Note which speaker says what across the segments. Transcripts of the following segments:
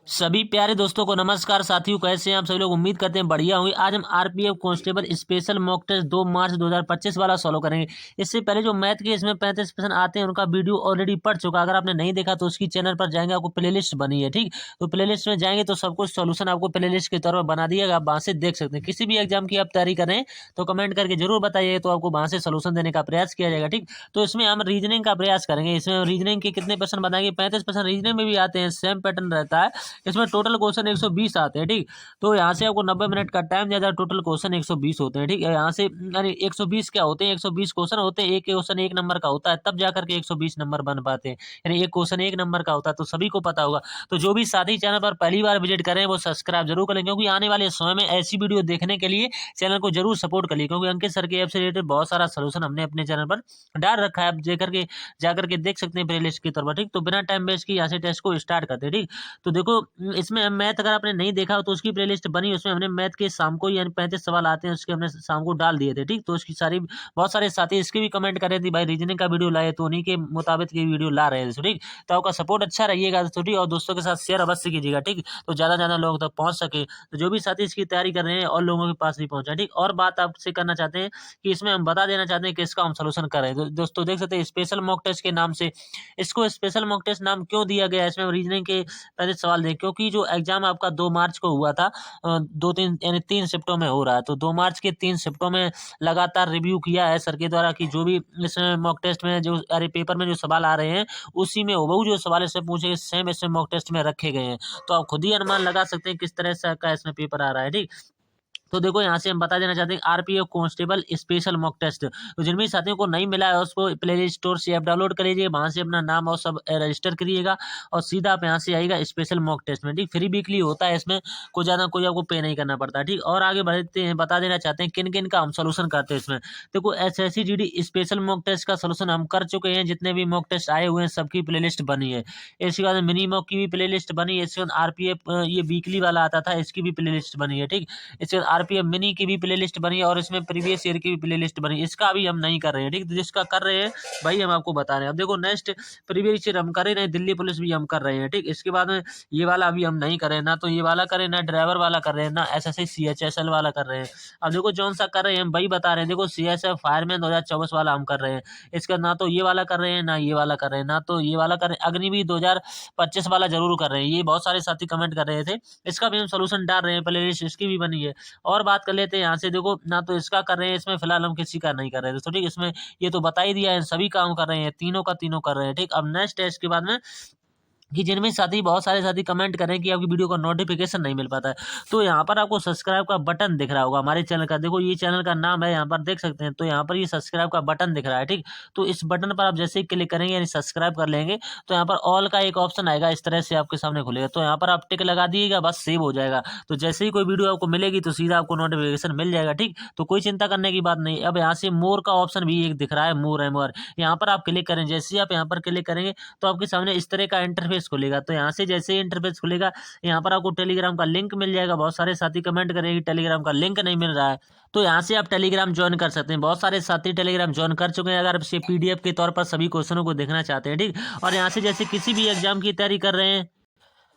Speaker 1: सभी प्यारे दोस्तों को नमस्कार। साथियों, कैसे हैं आप सभी लोग? उम्मीद करते हैं बढ़िया होंगे। आज हम RPF constable special mock test 2 March 2025 वाला सॉल्व करेंगे। इससे पहले जो मैथ के इसमें 35% आते हैं उनका वीडियो ऑलरेडी पड़ चुका है। अगर आपने नहीं देखा तो उसकी चैनल पर जाएंगे, आपको प्लेलिस्ट बनी है, ठीक। तो प्लेलिस्ट में जाएंगे तो सब कुछ सोल्यूशन आपको प्लेलिस्ट के तौर पर बना दिएगा, आप वहां से देख सकते हैं। किसी भी एग्जाम की आप तैयारी करें तो कमेंट करके जरूर बताइए, तो आपको वहां से सोल्यूशन देने का प्रयास किया जाएगा, ठीक। तो इसमें हम रीजनिंग का प्रयास करेंगे। इसमें रीजनिंग के कितने क्वेश्चन बनाएंगे? 35% रीजनिंग में भी आते हैं, सेम पैटर्न रहता है। इसमें टोटल क्वेश्चन 120 आते हैं, ठीक। तो यहाँ से आपको 90 मिनट का टाइम दिया जाए, टोटल क्वेश्चन 120 होते हैं, ठीक है। यहाँ से यानी 120 क्या होते हैं? 120 क्वेश्चन होते हैं। एक क्वेश्चन 1 नंबर का होता है, तब जाकर के 120 नंबर बन पाते हैं। यानी एक क्वेश्चन 1 नंबर का होता है, तो सभी को पता होगा। तो जो भी साथी चैनल पर पहली बार विजिट करें वो सब्सक्राइब जरूर करें, क्योंकि आने वाले समय में ऐसी वीडियो देखने के लिए चैनल को जरूर सपोर्ट करिए, क्योंकि अंकित सर के ऐप से रिलेटेड बहुत सारा सोल्यूशन हमने अपने चैनल पर डाल रखा है। आप जाकर के देख सकते हैं प्लेलिस्ट के तौर पर, ठीक। तो बिना टाइम वेस्ट किए यहाँ से टेस्ट को स्टार्ट करते हैं, ठीक। तो देखो, इसमें मैथ अगर आपने नहीं देखा हो तो उसकी प्लेलिस्ट बनी, उसमें हमने मैथ के शाम को यानी 35 सवाल आते हैं, उसके हमने शाम को डाल दिए थे, ठीक। तो उसकी सारी बहुत सारे साथी इसके भी कमेंट कर रहे थे, भाई रीजनिंग का वीडियो लाए, तो उन्हीं के मुताबिक ये वीडियो ला रहे थे, ठीक। तो आपका सपोर्ट अच्छा रहिएगा, तो ठीक। और दोस्तों के साथ शेयर अवश्य कीजिएगा, ठीक। तो ज्यादा ज्यादा लोगों तक पहुंच सके। तो जो भी साथी इसकी तैयारी कर रहे हैं और लोगों के पास भी पहुंचा, ठीक। और बात आपसे करना चाहते हैं कि इसमें हम बता देना चाहते हैं कि इसका हम सोल्यूशन कर रहे हैं। तो दोस्तों देख सकते हैं स्पेशल मॉक टेस्ट के नाम से इसको स्पेशल मॉक टेस्ट नाम क्यों दिया गया है? इसमें रीजनिंग के पहले सवाल दें, क्योंकि जो एग्जाम आपका 2 मार्च को हुआ था, 2-3 यानी 3 शिफ्टों में हो रहा है। तो 2 मार्च के 3 शिफ्टों में लगातार रिव्यू किया है सर के द्वारा कि जो भी इसमें मॉक टेस्ट में जो पेपर में जो सवाल आ रहे हैं उसी में हूबहू जो सवाल इसमें पूछे सेम इसमें मॉक टेस्ट में रखे गए हैं। तो आप खुद ही अनुमान लगा सकते हैं किस तरह से का इसमें पेपर आ रहा है, ठीक। तो देखो, यहाँ से हम बता देना चाहते हैं RPF constable special mock test. तो जिन भी साथियों को नहीं मिला है उसको प्ले स्टोर से ऐप डाउनलोड कर लीजिए, वहां से अपना नाम और सब रजिस्टर करिएगा और सीधा आप यहाँ से आएगा स्पेशल मॉक टेस्ट में, ठीक। फ्री वीकली होता है, इसमें कोई ज्यादा कोई आपको पे नहीं करना पड़ता, ठीक। और आगे बढ़ते हैं, बता देना चाहते हैं किन किन का हम सोल्यूशन करते हैं इसमें। देखो, SSC GD special mock test का सोल्यूशन हम कर चुके हैं। जितने भी मॉक टेस्ट आए हुए हैं सबकी प्लेलिस्ट बनी है। इसके बाद मिनी मॉक की भी प्लेलिस्ट बनी है। इसके बाद आरपीएफ ये वीकली वाला आता था, इसकी भी प्लेलिस्ट बनी है, ठीक। इसके बाद आरपीएफ मिनी की भी प्लेलिस्ट बनी है और इसमें प्रीवियस ईयर की भी प्लेलिस्ट बनी है। इसका अभी हम नहीं कर रहे हैं, ठीक। तो जिसका कर रहे हैं भाई हम आपको बता रहे हैं। अब देखो, नेक्स्ट प्रीवियस ईयर हम कर रहे हैं, दिल्ली पुलिस भी हम कर रहे हैं, ठीक। इसके बाद में ये वाला अभी हम नहीं कर रहे हैं, ना तो ये वाला करें, ना ड्राइवर वाला कर रहे हैं, ना एसएससी सीएचएसएल वाला कर रहे हैं। अब देखो, कौन सा कर रहे हैं हम वही बता रहे हैं। देखो, सीएसएफ फायरमैन 2024 वाला हम कर रहे हैं। इसका ना तो ये वाला कर रहे हैं, ना ये वाला कर रहे हैं, ना तो ये वाला कर रहे हैं। अग्निवीर 2025 वाला जरूर कर रहे हैं। ये बहुत सारे साथी कमेंट कर रहे थे, इसका भी हम सोल्यूशन डाल रहे हैं, प्लेलिस्ट इसकी भी बनी है। और बात कर लेते हैं यहाँ से। देखो, ना तो इसका कर रहे हैं, इसमें फिलहाल हम किसी का नहीं कर रहे थे, तो ठीक। इसमें ये तो बता ही दिया है, सभी काम कर रहे हैं, तीनों का तीनों कर रहे हैं, ठीक। अब नेक्स्ट है इसके बाद में कि जिनमें साथी बहुत सारे साथी कमेंट करें कि आपकी वीडियो का नोटिफिकेशन नहीं मिल पाता है। तो यहाँ पर आपको सब्सक्राइब का बटन दिख रहा होगा हमारे चैनल का। देखो, ये चैनल का नाम है, यहाँ पर देख सकते हैं। तो यहाँ पर ये सब्सक्राइब का बटन दिख रहा है, ठीक। तो इस बटन पर आप जैसे ही क्लिक करेंगे यानी सब्सक्राइब कर लेंगे तो यहाँ पर ऑल का एक ऑप्शन आएगा, इस तरह से आपके सामने खुलेगा। तो यहाँ पर आप टिक लगा दिएगा, बस सेव हो जाएगा। तो जैसे ही कोई वीडियो आपको मिलेगी तो सीधा आपको नोटिफिकेशन मिल जाएगा, ठीक। तो कोई चिंता करने की बात नहीं। अब यहाँ से मोर का ऑप्शन भी एक दिख रहा है, मोर है मोर, यहाँ पर आप क्लिक करें। जैसे ही आप यहाँ पर क्लिक करेंगे तो आपके सामने इस तरह का इंटरफेस खुलेगा। तो यहाँ से जैसे ही इंटरफेस खुलेगा यहाँ पर आपको टेलीग्राम का लिंक मिल जाएगा। बहुत सारे साथी कमेंट करेंगे टेलीग्राम का लिंक नहीं मिल रहा है, तो यहाँ से आप टेलीग्राम ज्वाइन कर सकते हैं। बहुत सारे साथी टेलीग्राम ज्वाइन कर चुके हैं। अगर आप पीडीएफ के तौर पर सभी क्वेश्चनों को देखना चाहते हैं, ठीक। और यहाँ से जैसे किसी भी एग्जाम की तैयारी कर रहे हैं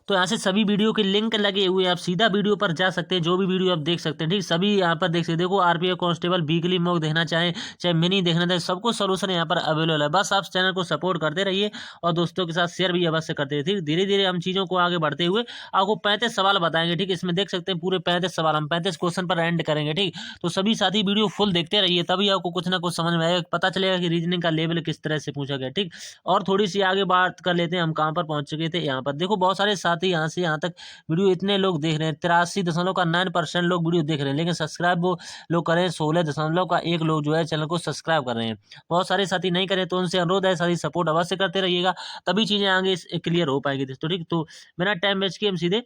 Speaker 1: तो यहाँ से सभी वीडियो के लिंक लगे हुए हैं, आप सीधा वीडियो पर जा सकते हैं, जो भी वीडियो आप देख सकते हैं, ठीक। सभी यहाँ पर देख सकते हैं। देखो, आरपीएफ कांस्टेबल वीकली मॉक देखना चाहें चाहे मिनी देखना चाहें, सबको सोल्यूशन यहाँ पर अवेलेबल है। बस आप चैनल को सपोर्ट करते रहिए और दोस्तों के साथ शेयर भी अवश्य करते रहिए, ठीक। धीरे धीरे हम चीज़ों को आगे बढ़ते हुए आपको 35 सवाल बताएंगे, ठीक। इसमें देख सकते हैं पूरे 35 सवाल, हम 35 क्वेश्चन पर एंड करेंगे, ठीक। तो सभी साथी वीडियो फुल देखते रहिए, तभी आपको कुछ ना कुछ समझ में आएगा, पता चलेगा कि रीजनिंग का लेवल किस तरह से पूछा गया, ठीक। और थोड़ी सी आगे बात कर लेते हैं, हम कहाँ पर पहुंच चुके थे। यहाँ पर देखो, बहुत सारे साथी यहाँ से यहाँ तक वीडियो इतने लोग देख रहे हैं, 83.9% लोग वीडियो देख रहे हैं, लेकिन सब्सक्राइब वो लोग करें 16.1 लोग जो है चैनल को सब्सक्राइब कर रहे हैं। बहुत सारे साथी नहीं करें, तो उनसे अनुरोध है साथी सपोर्ट अवश्य करते रहिएगा, तभी चीजें आगे क्लियर हो पाएगी। तो ठीक, तो बिना टाइम वेस्ट किए हम सीधे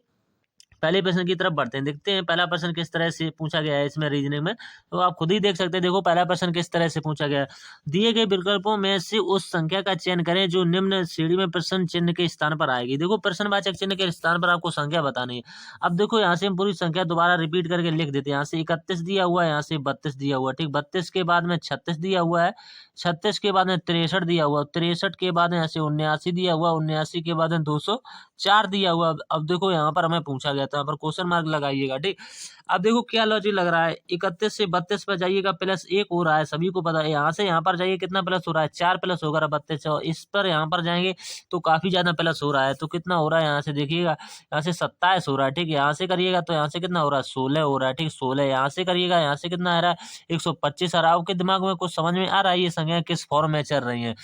Speaker 1: पहले प्रश्न की तरफ बढ़ते हैं, देखते हैं पहला प्रश्न किस तरह से पूछा गया है इसमें रीजनिंग में। तो आप खुद ही देख सकते हैं, देखो पहला प्रश्न किस तरह से पूछा गया है। दिए गए विकल्पों में से उस संख्या का चयन करें जो निम्न श्रेणी में प्रश्न चिन्ह के स्थान पर आएगी। देखो प्रश्नवाचक चिन्ह के स्थान पर आपको संख्या बतानी है। अब देखो यहाँ से हम पूरी संख्या दोबारा रिपीट करके लिख देते हैं। यहाँ से 31 दिया हुआ है, यहाँ से 32 दिया हुआ है, ठीक। 32 के बाद में 36 दिया हुआ है, 36 के बाद में 63 दिया हुआ, 63 के बाद में यहाँ से 79 दिया हुआ, 79 के बाद में 204 दिया हुआ। अब देखो यहाँ पर हमें पूछा गया था, यहाँ पर क्वेश्चन मार्क लगाइएगा, ठीक। अब देखो क्या लॉजिक लग रहा है, 31 से 32 पर जाइएगा, प्लस 1 हो रहा है, सभी को पता है। यहाँ से यहाँ पर जाइए, कितना प्लस हो रहा है, 4 प्लस होगा 32 से, और इस पर यहाँ पर जाएंगे तो काफी ज्यादा प्लस हो रहा है। तो कितना हो रहा है, यहाँ से देखिएगा, यहाँ से 27 हो रहा है, ठीक। यहाँ से करिएगा तो यहाँ से कितना हो रहा है, 16 हो रहा है, ठीक। 16 यहाँ से करिएगा, यहाँ से कितना आ रहा है, 125 आ रहा है। आपके दिमाग में कुछ समझ में आ रहा है ये संख्या किस फॉर्म में चल रही है?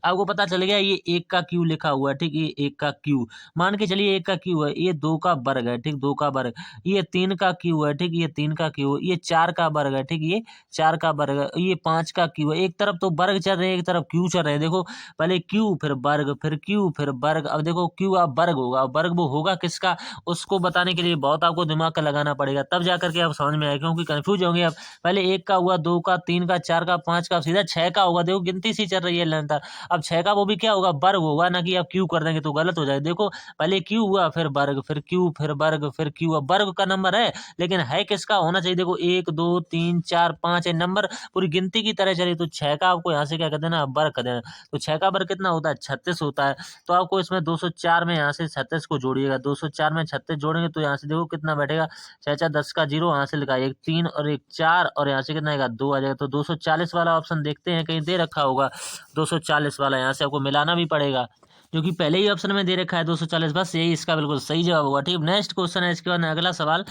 Speaker 1: आपको पता चल गया ये 1 का क्यू लिखा हुआ है, ठीक। ये 1 का क्यू मान के चलिए, 1 का क्यू है, ये 2 का वर्ग है, ठीक, 2 का वर्ग। ये 3 का क्यू है, ठीक, ये 3 का क्यू है। ये 4 का वर्ग है, ठीक, ये 4 का वर्ग है। ये 5 का क्यू है। एक तरफ तो वर्ग चल रहे हैं, एक तरफ क्यू चल रहे हैं। देखो पहले क्यू फिर वर्ग, फिर क्यू फिर वर्ग। अब देखो क्यू अब वर्ग होगा, वर्ग वो होगा किसका, उसको बताने के लिए बहुत आपको दिमाग का लगाना पड़ेगा, तब जाकर के आप समझ में आए, क्योंकि कंफ्यूज होंगे आप। पहले 1 का हुआ, 2 का, 3 का, 4 का, 5 का, सीधा 6 का होगा। देखो गिनती सी चल रही है लगातार। अब 6 का वो भी क्या होगा, वर्ग होगा, ना कि आप क्यू कर देंगे तो गलत हो जाए। देखो पहले क्यू हुआ, फिर वर्ग, फिर क्यू, फिर वर्ग, फिर क्यू। अब वर्ग का नंबर है, लेकिन है किसका होना चाहिए, देखो 1 2 3 4 5 है, नंबर पूरी गिनती की तरह चले। तो 6 का आपको यहाँ से क्या कर देना, वर्ग कर देना। तो 6 का वर्ग कितना होता है, 36 होता है। तो आपको इसमें 204 में यहाँ से 36 को जोड़िएगा, 204 में 36 जोड़ेंगे तो यहाँ से देखो कितना बैठेगा, 6 4 10 का 0, यहाँ से लिखा 1 3 और 1 4, और यहाँ से कितना आएगा, 2 आ जाएगा। तो 240 वाला ऑप्शन देखते हैं, कहीं दे रखा होगा 240 वाला, यहाँ से आपको मिलाना भी पड़ेगा, जो कि पहले ही ऑप्शन में दे रखा है 240। बस यही इसका बिल्कुल सही जवाब होगा, ठीक। नेक्स्ट क्वेश्चन है, इसके बाद अगला सवाल,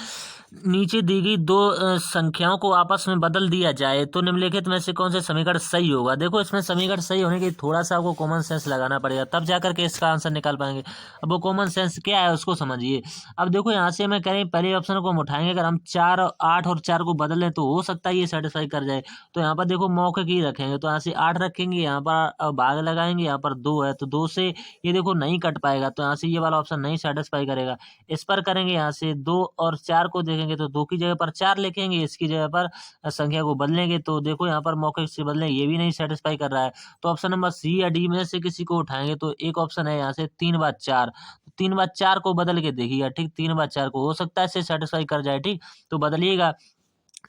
Speaker 1: नीचे दी गई दो संख्याओं को आपस में बदल दिया जाए तो निम्नलिखित में से कौन से समीकरण सही होगा। देखो इसमें समीकरण सही होने के लिए थोड़ा सा आपको कॉमन सेंस लगाना पड़ेगा, तब जाकर के इसका आंसर निकाल पाएंगे। अब वो कॉमन सेंस क्या है उसको समझिए। अब देखो यहाँ से हमें कह रहे हैं पहले ऑप्शन को हम उठाएंगे, अगर हम 4 8 और 4 को बदल लें तो हो सकता है ये सेटिस्फाई कर जाए। तो यहाँ पर देखो मौके की रखेंगे, तो यहाँ से 8 रखेंगे, यहाँ पर भाग लगाएंगे, यहाँ पर 2 है तो 2 से ये देखो नहीं कट पाएगा, तो यहाँ से ये वाला ऑप्शन नहीं सेटिस्फाई करेगा। इस पर करेंगे, यहाँ से 2 और 4 को देखेंगे तो 2 की जगह पर 4 लिखेंगे, इसकी जगह पर संख्या को बदलेंगे तो देखो यहाँ पर मौके से बदलें, ये भी नहीं सेटिस्फाई कर रहा है। तो ऑप्शन नंबर सी या डी में से किसी को उठाएंगे। तो एक ऑप्शन है यहाँ से 3 बार 4, 3 बार 4 को बदल के देखिएगा, ठीक। 3 बार 4 को हो सकता है इससे सेटिस्फाई कर जाए, ठीक। तो बदलिएगा।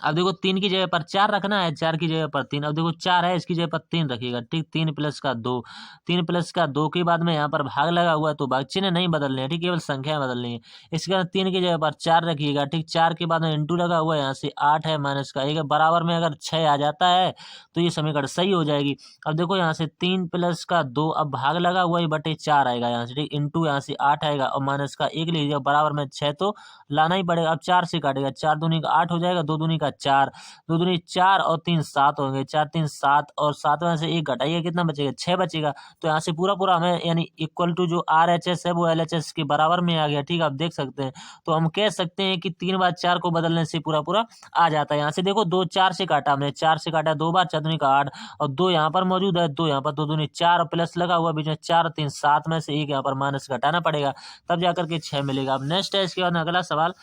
Speaker 1: अब देखो 3 की जगह पर 4 रखना है, 4 की जगह पर 3। अब देखो 4 है, इसकी जगह पर 3 रखिएगा, ठीक। 3 प्लस का 2, 3 प्लस का 2 के बाद में यहाँ पर भाग लगा हुआ है तो भाग चिन्ह नहीं बदलने हैं, ठीक, केवल संख्या बदलनी है। इसके बाद 3 की जगह पर 4 रखिएगा, ठीक। 4 के बाद में इंटू लगा हुआ है, यहाँ से 8 है माइनस का 1 बराबर में अगर 6 आ जाता है तो ये समीकरण सही हो जाएगी। अब देखो यहाँ से 3 प्लस का 2, अब भाग लगा हुआ है बटे 4 आएगा यहाँ से, ठीक। इंटू यहाँ से 8 आएगा और माइनस का 1 लीजिएगा, बराबर में 6 तो लाना ही पड़ेगा। अब 4 से काटेगा, 4 दूनी का 8 हो जाएगा, 2 दूनी का 4, 2 दूनी 4 और 3 7 होंगे, 4 3 7 और 7 में से 1 घटाइए, कितना बचेगा, 6 बचेगा। तो यहाँ से पूरा पूरा हमें यानी इक्वल टू जो RHS है वो LHS के बराबर में आ गया, ठीक। आप देख सकते हैं। तो हम कह सकते हैं कि 3 बार 4 को बदलने से पूरा पूरा आ जाता है। यहाँ से देखो 2 4 से काटा, हमने 4 से काटा 2 बार, 4 दूनी का 8 और 2 यहाँ पर मौजूद है, 2 यहाँ पर, 2 दूनी 4 और प्लस लगा हुआ बीच में 4 3 7 में से 1 यहाँ पर माइनस घटाना पड़ेगा, तब जाकर के 6 मिलेगा। अब नेक्स्ट है, इसके बाद अगला सवाल,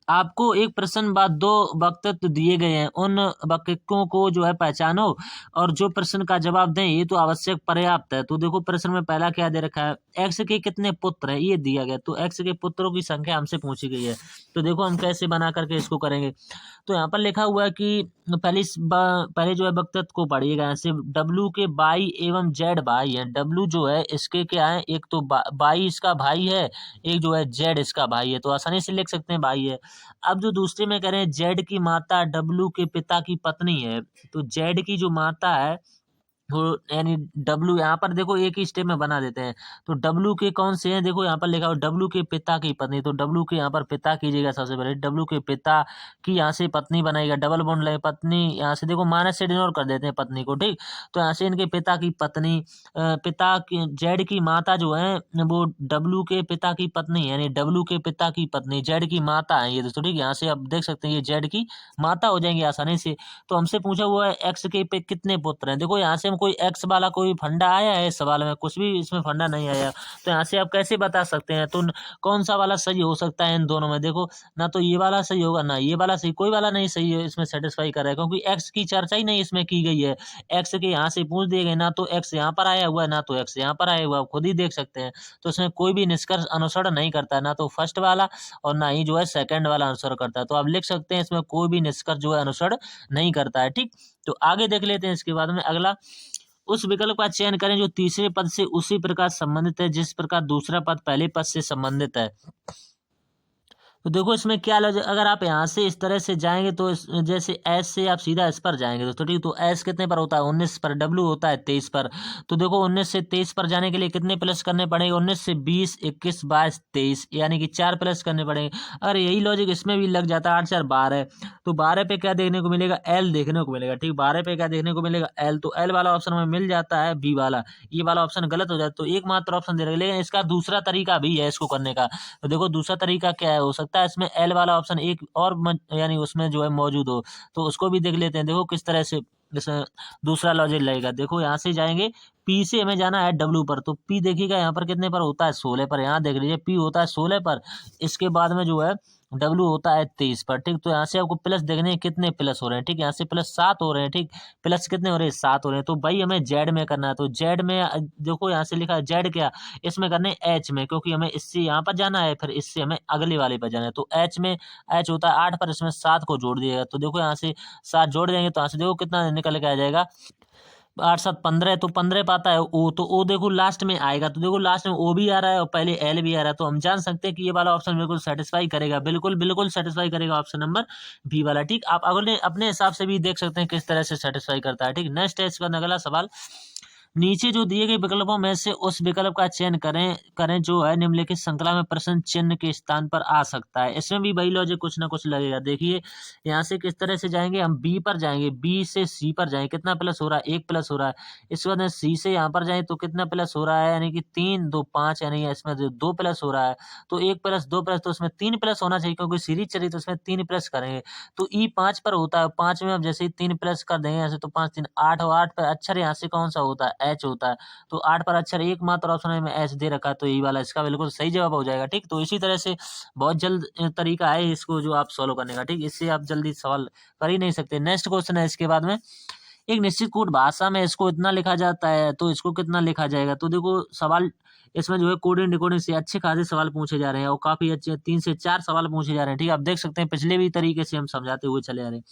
Speaker 1: आपको एक प्रश्न बाद 2 वक्तत्व दिए गए हैं, उन वाक्यों को जो है पहचानो और जो प्रश्न का जवाब दें ये तो आवश्यक पर्याप्त है। तो देखो प्रश्न में पहला क्या दे रखा है, एक्स के कितने पुत्र हैं ये दिया गया, तो एक्स के पुत्रों की संख्या हमसे पूछी गई है। तो देखो हम कैसे बना करके इसको करेंगे। तो यहाँ पर लिखा हुआ है कि पहले जो है वक्तत्व को पढ़िएगा, यहाँ से डब्लू के बाई एवं जेड भाई है। डब्लू जो है इसके क्या है, एक तो बाई इसका भाई है, एक जो है जेड इसका भाई है, तो आसानी से लिख सकते हैं भाई है। अब जो दूसरे में कह रहे हैं जेड की माता डब्लू के पिता की पत्नी है, तो जेड की जो माता है वो यानी डब्लू, यहाँ पर देखो एक ही स्टेप में बना देते हैं। तो डब्लू के कौन से हैं, देखो यहाँ पर लिखा हो डब्लू के पिता की पत्नी, तो डब्लू के यहाँ पर पिता कीजिएगा सबसे पहले, डब्लू के पिता की यहाँ से पत्नी बनाएगा, डबल बॉन्ड लगे पत्नी, यहाँ से देखो माइनस से डिनोट कर देते हैं पत्नी को, ठीक। तो यहाँ से इनके पिता की पत्नी, पिता की जेड की माता जो है वो डब्लू के पिता की पत्नी यानी डब्लू के पिता की पत्नी जेड की माता है ये दोस्तों, ठीक। यहाँ से आप देख सकते हैं ये जेड की माता हो जाएंगे आसानी से। तो हमसे पूछा हुआ है एक्स के पे कितने पुत्र हैं, देखो यहाँ से में कोई एक्स वाला कोई फंडा आया है इस सवाल में? कुछ भी इसमें फंडा नहीं आया। तो यहाँ से आप कैसे बता सकते हैं? तो कौन सा वाला सही हो सकता है इन दोनों में? देखो, ना तो ये वाला सही होगा, ना ये वाला सही, कोई वाला नहीं सही है इसमें सेटिस्फाई कर रहा है, क्योंकि एक्स की चर्चा ही नहीं इसमें की गई है। एक्स के यहाँ से पूछ दिए गए, ना तो एक्स यहाँ पर आया हुआ है, ना तो एक्स यहाँ पर आया हुआ है, आप खुद ही देख सकते हैं। तो इसमें कोई भी निष्कर्ष अनुसरण नहीं करता है, ना तो फर्स्ट वाला और ना ही जो है सेकंड वाला अनुसरण करता है। तो आप लिख सकते हैं इसमें कोई भी निष्कर्ष जो है अनुसरण नहीं करता है। ठीक, तो आगे देख लेते हैं इसके बाद में अगला। उस विकल्प का चयन करें जो तीसरे पद से उसी प्रकार संबंधित है जिस प्रकार दूसरा पद पहले पद से संबंधित है। तो देखो इसमें क्या लॉजिक, अगर आप यहाँ से इस तरह से जाएंगे तो जैसे एस से आप सीधा इस पर जाएंगे दोस्तों। ठीक, तो एस कितने पर होता है? 19 पर। डब्ल्यू होता है 23 पर। तो देखो 19 से 23 पर जाने के लिए कितने प्लस करने पड़ेंगे? 19 से 20, 21, 22, 23, यानी कि 4 प्लस करने पड़ेंगे। अगर यही लॉजिक इसमें भी लग जाता है, 8 4 12, तो 12 पे क्या देखने को मिलेगा? एल देखने को मिलेगा। ठीक, 12 पे क्या देखने को मिलेगा? एल। तो एल वाला ऑप्शन हमें मिल जाता है, बी वाला। ये वाला ऑप्शन गलत हो जाता है, तो एकमात्र ऑप्शन दे रहे, लेकिन इसका दूसरा तरीका भी है इसको करने का। तो देखो दूसरा तरीका क्या है, हो सकता है इसमें एल वाला ऑप्शन एक और यानी उसमें जो है मौजूद हो, तो उसको भी देख लेते हैं। देखो किस तरह से जैसे दूसरा लॉजिक लगेगा। देखो यहाँ से जाएंगे, पी से हमें जाना है डब्ल्यू पर, तो पी देखिएगा यहाँ पर कितने पर होता है? 16 पर। यहाँ देख लीजिए पी होता है 16 पर, इसके बाद में जो है डब्ल्यू होता है 23 पर। ठीक, तो यहाँ से आपको प्लस देखने हैं कितने प्लस हो रहे हैं। ठीक, यहाँ से प्लस 7 हो रहे हैं। ठीक, प्लस कितने हो रहे हैं? 7 हो रहे हैं। तो भाई हमें जेड में करना है, तो जेड में देखो यहाँ से लिखा है जेड क्या, इसमें करने एच में, क्योंकि हमें इससे यहाँ पर जाना है, फिर इससे हमें अगले वाले पर जाना है। तो एच में, एच होता है 8 पर, इसमें 7 को जोड़ दिएगा। तो देखो यहाँ से 7 जोड़ देंगे तो यहाँ से देखो कितना निकल के आ जाएगा, 8 7 15, तो 15 पाता है ओ, तो ओ देखो लास्ट में आएगा। तो देखो लास्ट में ओ भी आ रहा है और पहले एल भी आ रहा है, तो हम जान सकते हैं कि ये वाला ऑप्शन बिल्कुल सेटिस्फाई करेगा, बिल्कुल बिल्कुल सेटिस्फाई करेगा ऑप्शन नंबर बी वाला। ठीक, आप अगले अपने हिसाब से भी देख सकते हैं किस तरह से सेटिस्फाई करता है। ठीक, नेक्स्ट है इसका अगला सवाल। नीचे जो दिए गए विकल्पों में से उस विकल्प का चयन करें करें जो है निम्नलिखित श्रृंखला में प्रश्न चिन्ह के स्थान पर आ सकता है। इसमें भी वही लॉजिक कुछ ना कुछ लगेगा। देखिए यहाँ से किस तरह से जाएंगे, हम बी पर जाएंगे, बी से सी पर जाएंगे, कितना प्लस हो रहा है? 1 प्लस हो रहा है। इसके बाद सी से यहाँ पर जाए तो कितना प्लस हो रहा है? यानी कि 3 2 5, यानी इसमें 2 प्लस हो रहा है। तो 1 प्लस 2 प्लस, तो उसमें 3 प्लस होना चाहिए, क्योंकि सीरीज चली तो उसमें 3 प्लस करेंगे। तो ई 5 पर होता है, 5 में अब जैसे ही 3 प्लस कर देंगे यहाँ से, तो 5 3 8, और 8 पर अक्षर यहाँ से कौन सा होता है? एच होता है। तो 8 पर अक्षर एकमात्र ऑप्शन में एच दे रखा है, तो यही वाला इसका बिल्कुल सही जवाब हो जाएगा। ठीक, तो इसी तरह से बहुत जल्द तरीका है इसको जो आप सॉल्व करने का। ठीक, इससे आप जल्दी सवाल कर ही नहीं सकते। नेक्स्ट क्वेश्चन है इसके बाद में, एक निश्चित कोड भाषा में इसको इतना लिखा जाता है तो इसको कितना लिखा जाएगा? तो देखो सवाल इसमें जो है कोडिंग डिकोडिंग से अच्छे खासे सवाल पूछे जा रहे हैं और काफी अच्छे 3 से 4 सवाल पूछे जा रहे हैं। ठीक है, आप देख सकते हैं पिछले भी तरीके से हम समझाते हुए चले आ रहे हैं।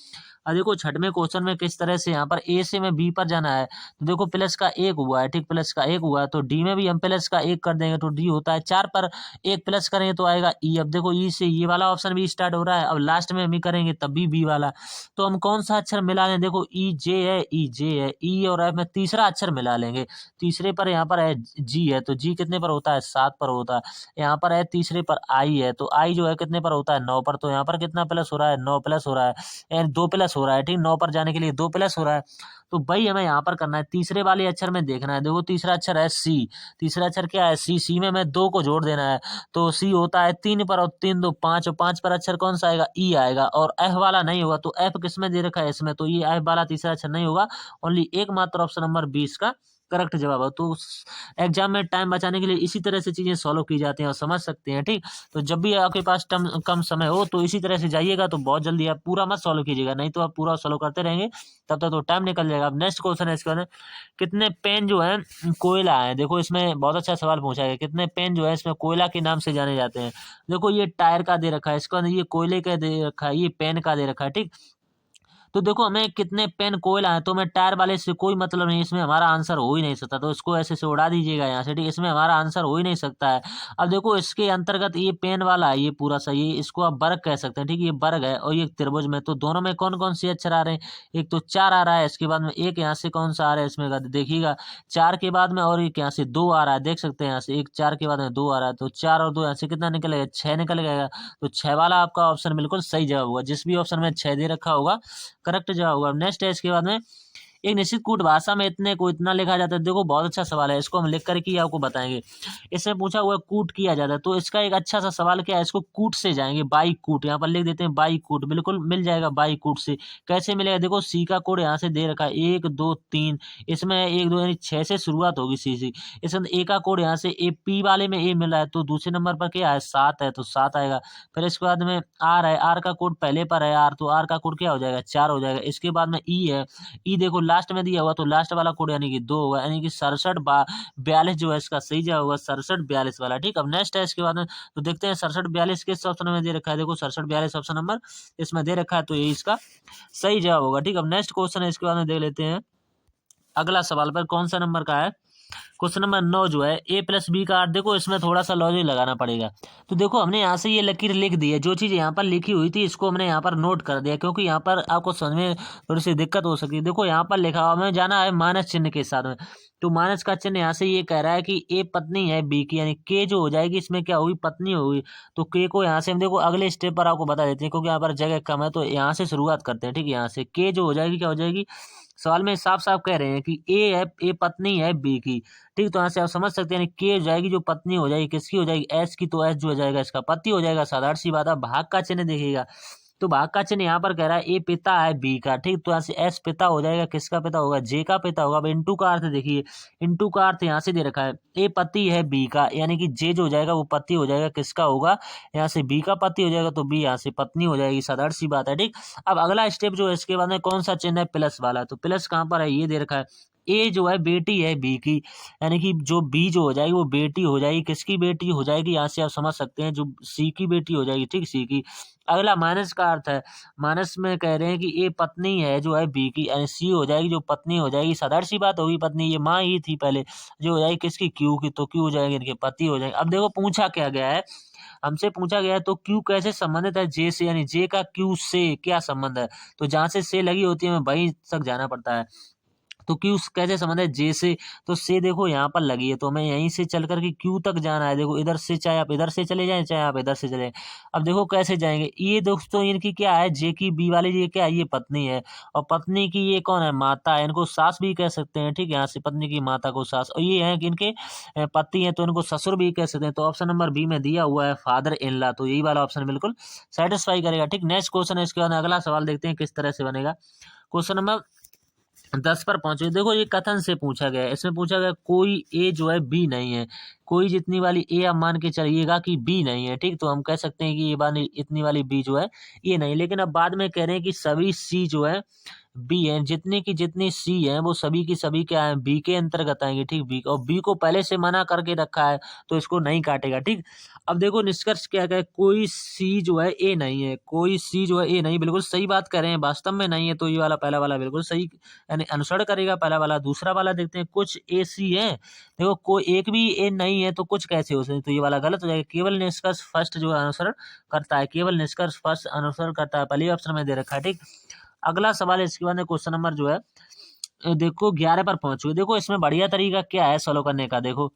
Speaker 1: अब देखो छठवें क्वेश्चन में किस तरह से यहाँ पर ए से में बी पर जाना है, तो देखो प्लस का 1 हुआ है। ठीक, प्लस का 1 हुआ है, तो डी में भी हम प्लस का 1 कर देंगे, तो डी होता है 4 पर 1 प्लस करेंगे तो आएगा ई। अब देखो ई से ये वाला ऑप्शन भी स्टार्ट हो रहा है, अब लास्ट में हम ही करेंगे तब भी बी वाला। तो हम कौन सा अक्षर मिला लें? देखो ई जे है, ई जे है, ई और एफ में तीसरा अक्षर मिला लेंगे। तीसरे पर यहाँ पर है जी है, तो जी कितने पर होता है? 7 पर होता है। यहाँ पर है तीसरे पर आई है, तो आई जो है कितने पर होता है? 9 पर। तो यहाँ पर कितना प्लस हो रहा है? 9 प्लस हो रहा है, यानी 2 प्लस हो रहा है। ठीक, 9 पर जाने के लिए 2 प्लस हो रहा है। तो भाई हमें यहाँ पर करना है तीसरे वाले अक्षर में देखना है। देखो तीसरा अक्षर है सी, तीसरा अक्षर क्या है? सी। सी में हमें 2 को जोड़ देना है, तो सी होता है 3 पर, और 3 2 5, और 5 पर अक्षर कौन सा आएगा? ई आएगा। और एफ वाला नहीं होगा, तो एफ किस में दे रखा है इसमें? तो ये एफ वाला तीसरा अक्षर नहीं होगा, ओनली एकमात्र ऑप्शन नंबर 20 का करेक्ट जवाब है। तो एग्जाम में टाइम बचाने के लिए इसी तरह से चीजें सॉल्व की जाती हैं और समझ सकते हैं। ठीक, तो जब भी आपके पास कम समय हो तो इसी तरह से जाइएगा, तो बहुत जल्दी आप पूरा मत सॉल्व कीजिएगा, नहीं तो आप पूरा सॉल्व करते रहेंगे तब तक तो टाइम निकल जाएगा। अब नेक्स्ट क्वेश्चन है इसके बाद, कितने पेन जो है कोयला है? देखो इसमें बहुत अच्छा सवाल पूछा गया, कितने पेन जो है इसमें कोयला के नाम से जाने जाते हैं? देखो ये टायर का दे रखा है, इसके बाद ये कोयले का दे रखा है, ये पेन का दे रखा है। ठीक, तो देखो हमें कितने पेन कोयला है, तो मैं टायर वाले से कोई मतलब नहीं, इसमें हमारा आंसर हो ही नहीं सकता, तो इसको ऐसे से उड़ा दीजिएगा यहाँ से। ठीक, इसमें हमारा आंसर हो ही नहीं सकता है। अब देखो इसके अंतर्गत ये पेन वाला है, ये पूरा सा, ये इसको आप वर्ग कह सकते हैं। ठीक, ये वर्ग है और ये त्रिभुज में, तो दोनों में कौन कौन सी अक्षर आ रहे हैं? एक तो 4 आ रहा है, इसके बाद में एक यहाँ से कौन सा आ रहा है इसमें देखिएगा 4 के बाद में, और एक यहाँ से 2 आ रहा है, देख सकते हैं यहाँ से एक 4 के बाद में 2 आ रहा है, तो 4 और 2 यहाँ से कितना निकलेगा? 6 निकल गएगा। तो 6 वाला आपका ऑप्शन बिल्कुल सही जवाब होगा, जिस भी ऑप्शन में 6 दे रखा होगा करेक्ट जवाब होगा। नेक्स्ट है इसके बाद में, एक निश्चित कूट भाषा में इतने को इतना लिखा जाता है। देखो बहुत अच्छा सवाल है, इसको हम लिख करके ही आपको बताएंगे। इसमें पूछा हुआ है कूट किया जाता है, तो इसका एक अच्छा सा सवाल क्या है, इसको कूट से जाएंगे, बाई कूट यहाँ पर लिख देते हैं, बाई कूट बिल्कुल मिल जाएगा बाई कूट से। कैसे मिलेगा, देखो सी का कोड यहाँ से दे रखा है 1 2 3, इसमें 1 2 यानी 6 से शुरुआत होगी सी से। इसमें ए का कोड यहाँ से ए पी वाले में ए मिला है, तो दूसरे नंबर पर क्या है 7 है, तो 7 आएगा। फिर इसके बाद में आर है, आर का कोड पहले पर है आर, तो आर का कोड क्या हो जाएगा 4 हो जाएगा। इसके बाद में ई है, ई देखो लास्ट में दिया हुआ, तो लास्ट वाला कोड यानी कि 2 होगा, यानी कि 67 42 जो है इसका सही जवाब होगा 67 42 वाला। ठीक, अब नेक्स्ट है इसके बाद में, तो देखते हैं 67 42 किस ऑप्शन में दे रखा है। देखो 67 42 ऑप्शन नंबर इसमें दे रखा है, तो ये इसका सही जवाब होगा। ठीक, अब नेक्स्ट क्वेश्चन है इसके बाद में देख लेते हैं अगला सवाल पर कौन सा नंबर का है। क्वेश्चन नंबर 9 जो है ए प्लस बी का आर, देखो इसमें थोड़ा सा लॉजिक लगाना पड़ेगा। तो देखो हमने यहाँ से ये लकीर लिख दी है, जो चीज़ यहाँ पर लिखी हुई थी इसको हमने यहाँ पर नोट कर दिया, क्योंकि यहाँ पर आपको समझ में थोड़ी सी दिक्कत हो सकती है। देखो यहाँ पर लिखा हुआ हमें जाना है माइनस चिन्ह के साथ में, तो माइनस का चिन्ह यहाँ से ये कह रहा है कि ए पत्नी है बी की, यानी के जो हो जाएगी इसमें क्या होगी पत्नी होगी। तो के को यहाँ से हम देखो अगले स्टेप पर आपको बता देते हैं, क्योंकि यहाँ पर जगह कम है, तो यहाँ से शुरुआत करते हैं। ठीक है, यहाँ से के जो हो जाएगी क्या हो जाएगी, सवाल में साफ साफ कह रहे हैं कि ए है, ए पत्नी है बी की। ठीक, तो यहाँ से आप समझ सकते हैं के हो जाएगी जो पत्नी हो जाएगी किसकी हो जाएगी एस की, तो एस जो हो जाएगा इसका पति हो जाएगा। साधारण सी बात है, भाग का चिन्ह देखिएगा, तो भाग का चिन्ह यहाँ पर कह रहा है ए पिता है बी का। ठीक, तो यहाँ से एस पिता हो जाएगा, किसका पिता होगा जे का पिता होगा। अब इंटू का अर्थ देखिए, इंटू का अर्थ यहाँ से दे रखा है ए पति है बी का, यानी कि जे जो हो जाएगा वो पति हो जाएगा, किसका होगा यहाँ से बी का पति हो जाएगा, तो बी यहाँ से पत्नी हो जाएगी। साधारण सी बात है। ठीक, अब अगला स्टेप जो है इसके बाद में कौन सा चिन्ह है प्लस वाला, तो प्लस कहाँ पर है ये दे रखा है ए जो है बेटी है बी की, यानी कि जो बी जो हो जाएगी वो बेटी हो जाएगी, किसकी बेटी हो जाएगी यहाँ से आप समझ सकते हैं जो सी की बेटी हो जाएगी। ठीक, सी की। अगला माइनस का अर्थ है, माइनस में कह रहे हैं कि ए पत्नी है जो है बी की, यानी सी हो जाएगी जो पत्नी हो जाएगी। साधारण सी बात होगी, पत्नी ये माँ ही थी पहले, जो हो जाएगी किसकी क्यू की, तो क्यू हो जाएगी इनके पति हो जाएंगे। अब देखो पूछा क्या गया है, हमसे पूछा गया है तो क्यू कैसे संबंधित है जे से, यानी जे का क्यू से क्या संबंध है, तो जहां से लगी होती है हमें वहीं तक जाना पड़ता है। तो क्यू कैसे संबंध है जे से, तो से देखो यहाँ पर लगी है, तो हमें यहीं से चल करके क्यू तक जाना है। देखो इधर से चाहे आप इधर से चले जाएं चाहे आप इधर से चले। अब देखो कैसे जाएंगे, ये दोस्तों इनकी क्या है जे की बी वाली ये क्या है ये पत्नी है, और पत्नी की ये कौन है माता है, इनको सास भी कह सकते हैं। ठीक है, यहाँ से पत्नी की माता को सास, और ये है कि इनके पति हैं तो इनको ससुर भी कह सकते हैं। तो ऑप्शन नंबर बी में दिया हुआ है फादर इन लॉ, तो यही वाला ऑप्शन बिल्कुल सेटिस्फाई करेगा। ठीक, नेक्स्ट क्वेश्चन है इसके बाद अगला सवाल देखते हैं किस तरह से बनेगा। क्वेश्चन नंबर 10 पर पहुंचे। देखो ये कथन से पूछा गया है, इसमें पूछा गया कोई ए जो है बी नहीं है, कोई जितनी वाली ए आप मान के चलिएगा कि बी नहीं है। ठीक, तो हम कह सकते हैं कि ये वाली इतनी वाली बी जो है ये नहीं, लेकिन अब बाद में कह रहे हैं कि सभी सी जो है बी है, जितनी की जितनी सी है वो सभी की सभी क्या है बी के अंतर्गत आएंगे। ठीक, बी, और बी को पहले से मना करके रखा है तो इसको नहीं काटेगा। ठीक, अब देखो निष्कर्ष क्या है, कोई सी जो है ए नहीं है, कोई सी जो है ए नहीं, बिल्कुल सही बात कर रहे हैं, वास्तव में नहीं है, तो ये वाला पहला वाला बिल्कुल सही यानी अनुसरण करेगा पहला वाला। दूसरा वाला देखते हैं कुछ ए सी है, देखो कोई एक भी ए नहीं है तो कुछ कैसे हो सकते, तो ये वाला गलत हो जाएगा। केवल निष्कर्ष फर्स्ट जो है अनुसरण करता है, केवल निष्कर्ष फर्स्ट अनुसरण करता है, पहले ऑप्शन में दे रखा है। ठीक, अगला सवाल है इसके बाद में क्वेश्चन नंबर जो है देखो 11 पर पहुंच गए। देखो इसमें बढ़िया तरीका क्या है सॉल्व करने का, देखो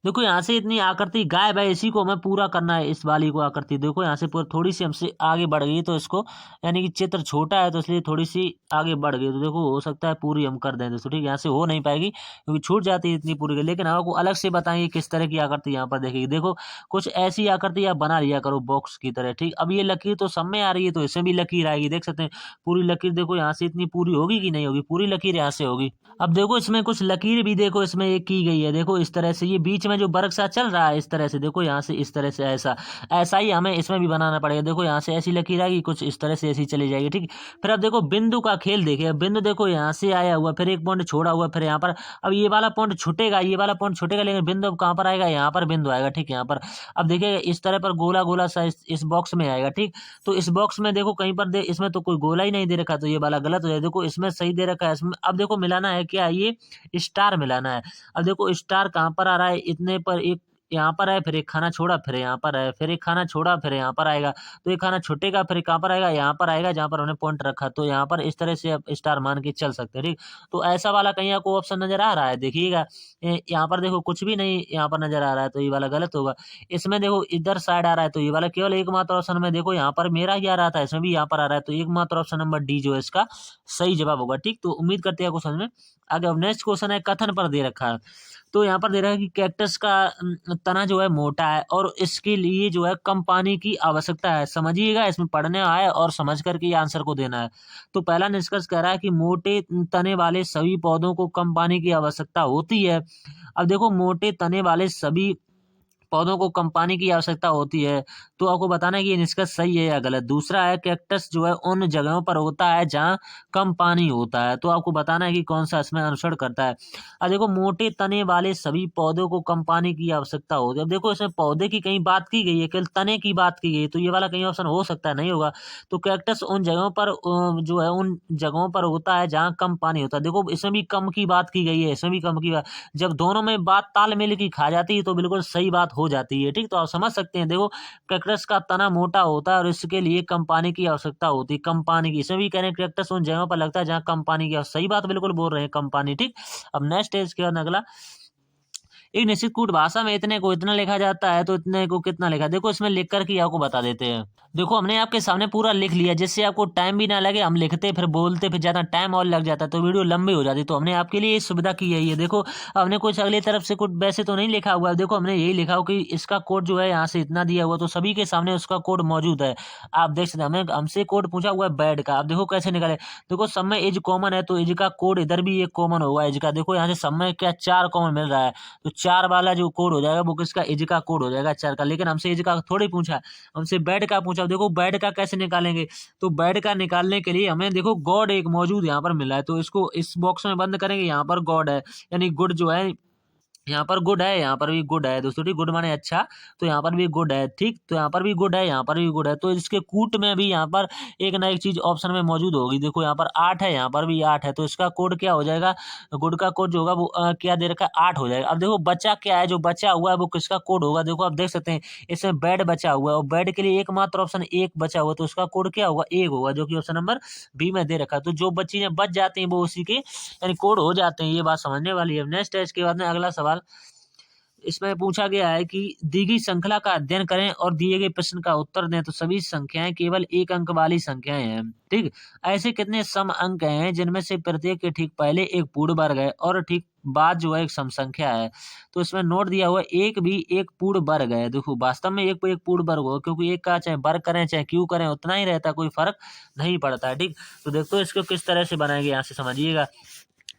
Speaker 1: देखो यहाँ से इतनी आकृति गायब है, इसी को हमें पूरा करना है, इस वाली को आकृति देखो यहाँ से पूरा थोड़ी सी हमसे आगे बढ़ गई, तो इसको यानी कि चित्र छोटा है तो इसलिए थोड़ी सी आगे बढ़ गई, तो देखो हो सकता है पूरी हम कर दें दोस्तों। ठीक, यहाँ से हो नहीं पाएगी क्योंकि छूट जाती है इतनी पूरी, लेकिन आपको अलग से बताएंगे किस तरह की आकृति यहाँ पर देखेगी। देखो कुछ ऐसी आकृति आप बना लिया करो बॉक्स की तरह। ठीक, अब ये लकीर तो सब में आ रही है तो इसमें भी लकीर आएगी, देख सकते हैं पूरी लकीर। देखो यहाँ से इतनी पूरी होगी कि नहीं होगी, पूरी लकीर यहाँ से होगी। अब देखो इसमें कुछ लकीर भी देखो इसमें एक की गई है, देखो इस तरह से ये बीच में जो वर्ग सा चल रहा है इस तरह से, देखो यहाँ से इस तरह से ऐसा ऐसा ही हमें इसमें भी बनाना पड़ेगा। देखो यहाँ से ऐसी लकीर आएगी, कुछ इस तरह से ऐसी चली जाएगी। ठीक, फिर अब देखो बिंदु का खेल देखिए, बिंदु देखो यहाँ से आया हुआ, फिर एक पॉइंट छोड़ा हुआ, फिर यहाँ पर अब ये वाला पॉइंट छूटेगा, ये वाला पॉइंट छूटेगा, लेकिन बिंदु अब कहाँ पर आएगा, यहाँ पर बिंदु आएगा। ठीक, यहाँ पर अब देखिए इस तरह पर गोला गोला सा इस बॉक्स में आएगा। ठीक, तो इस बॉक्स में देखो कहीं पर इसमें तो कोई गोला ही नहीं दे रखा, तो ये वाला गलत हो जाए। देखो इसमें सही दे रखा है, इसमें अब देखो मिलाना है क्या, ये स्टार मिलाना है। अब देखो स्टार कहाँ पर आ रहा है, इतने पर एक यहाँ पर है, फिर एक खाना छोड़ा, फिर यहाँ पर है, फिर एक खाना छोड़ा, फिर यहाँ पर आएगा, तो एक खाना छूटेगा, फिर कहाँ पर आएगा, यहाँ पर आएगा जहाँ पर हमने पॉइंट रखा। तो यहाँ पर इस तरह से आप स्टार मान के चल सकते हैं, ठीक। तो ऐसा वाला कहीं आपको ऑप्शन नजर आ रहा है, देखिएगा। यहाँ पर देखो कुछ भी नहीं यहाँ पर नजर आ रहा है, तो ये वाला गलत होगा। इसमें देखो इधर साइड आ रहा है, तो ये वाला केवल एकमात्र ऑप्शन में देखो यहाँ पर मेरा ही आ रहा था, इसमें भी यहाँ पर आ रहा है, तो एकमात्र ऑप्शन नंबर डी जो है इसका सही जवाब होगा, ठीक। तो उम्मीद करते हैं आपको समझ में। आगे अब नेक्स्ट क्वेश्चन है, कथन पर दे रखा है। तो यहाँ पर दे रहा है कि कैक्टस का तना जो है मोटा है और इसके लिए जो है कम पानी की आवश्यकता है। समझिएगा, इसमें पढ़ने आए और समझ करके ये आंसर को देना है। तो पहला निष्कर्ष कह रहा है कि मोटे तने वाले सभी पौधों को कम पानी की आवश्यकता होती है। अब देखो मोटे तने वाले सभी पौधों को कम पानी की आवश्यकता होती है, तो आपको बताना है कि ये निष्कर्ष सही है या गलत। दूसरा है कैक्टस जो है उन जगहों पर होता है जहाँ कम पानी होता है, तो आपको बताना है कि कौन सा इसमें अनुसरण करता है। अब देखो मोटे तने वाले सभी पौधों को कम पानी की आवश्यकता होती है। अब देखो इसमें पौधे की कहीं बात की गई है, केवल तने की बात की गई है, तो ये वाला कहीं ऑप्शन हो सकता है, नहीं होगा। तो कैक्टस उन जगहों पर जो है उन जगहों पर होता है जहाँ कम पानी होता है। देखो इसमें भी कम की बात की गई है, इसमें भी कम की बात, जब दोनों में बात तालमेल की खा जाती है तो बिल्कुल सही बात हो जाती है, ठीक। तो आप समझ सकते हैं, देखो कैक्टस का तना मोटा होता है और इसके लिए कम पानी की आवश्यकता होती है, कम पानी की। इसमें भी कह रहे हैं कैक्टस उन जगहों पर लगता है जहाँ कम पानी की, सही बात बिल्कुल बोल रहे हैं, कम पानी, ठीक। अब नेक्स्ट है इसके बाद अगला, एक निश्चित कूट भाषा में इतने को इतना लिखा जाता है, तो इतने को कितना लिखा। देखो इसमें लिख कर के आपको बता देते हैं। देखो हमने आपके सामने पूरा लिख लिया, जिससे आपको टाइम भी ना लगे, हम लिखते फिर बोलते फिर ज्यादा टाइम और लग जाता तो वीडियो लंबी हो जाती। तो हमने आपके लिए सुविधा की है ये। देखो हमने कुछ अगली तरफ से कुछ वैसे तो नहीं लिखा हुआ है, देखो हमने यही लिखा हो कि इसका कोड जो है यहाँ से इतना दिया हुआ, तो सभी के सामने उसका कोड मौजूद है। आप देख सकते हैं, हमें हमसे कोड पूछा हुआ है बेड का। आप देखो कैसे निकाले, देखो सब में एज कॉमन है, तो एज का कोड इधर भी एक कॉमन होगा एज का। देखो यहाँ से सब में क्या 4 कॉमन मिल रहा है, तो 4 वाला जो कोड हो जाएगा वो किसका, एज का कोड हो जाएगा 4 का। लेकिन हमसे एज का थोड़ी पूछा, हमसे बेड का पूछा। देखो बेड का कैसे निकालेंगे, तो बेड का निकालने के लिए हमें देखो गॉड एक मौजूद यहाँ पर मिला है, तो इसको इस बॉक्स में बंद करेंगे, यहाँ पर गॉड है, यानी गुड जो है, यहाँ पर गुड है, यहाँ पर भी गुड है दोस्तों, ठीक। गुड माने अच्छा, तो यहाँ पर भी गुड है, ठीक। तो यहाँ पर भी गुड है, यहाँ पर भी गुड है, तो इसके कूट में भी यहाँ पर एक ना एक चीज ऑप्शन में मौजूद होगी। देखो यहाँ पर 8 है, यहाँ पर भी 8 है, तो इसका कोड क्या हो जाएगा, गुड का कोड जो होगा वो क्या दे रखा है, 8 हो जाएगा। अब देखो बचा क्या है, जो बचा हुआ है वो किसका कोड होगा। देखो आप देख सकते हैं इसमें बेड बचा हुआ है और बेड के लिए एकमात्र ऑप्शन एक बचा हुआ है, तो उसका कोड क्या होगा, 1 होगा, जो कि ऑप्शन नंबर बी में दे रखा है। तो जो चीजें बच जाती हैं वो उसी के यानी कोड हो जाते हैं, ये बात समझने वाली है। नेक्स्ट है इसके बाद में अगला सवाल, इसमें पूछा गया है कि दी गई श्रृंखला का अध्ययन करें और दिए गए प्रश्न का उत्तर दें, तो सभी संख्याएं केवल एक अंक वाली संख्याएं हैं, ठीक। ऐसे कितने सम अंक हैं जिनमें से प्रत्येक के ठीक पहले एक पूर्ण वर्ग है और ठीक बाद जो है एक सम संख्या है। तो इसमें नोट दिया हुआ है एक भी एक पूर्ण वर्ग है। देखो वास्तव में एक पे एक पूर्ण वर्ग होगा, क्योंकि एक का चाहे वर्ग करें चाहे क्यू करें उतना ही रहता है, कोई फर्क नहीं पड़ता है, ठीक। तो देखो इसको किस तरह से बनाएंगे, यहाँ से समझिएगा।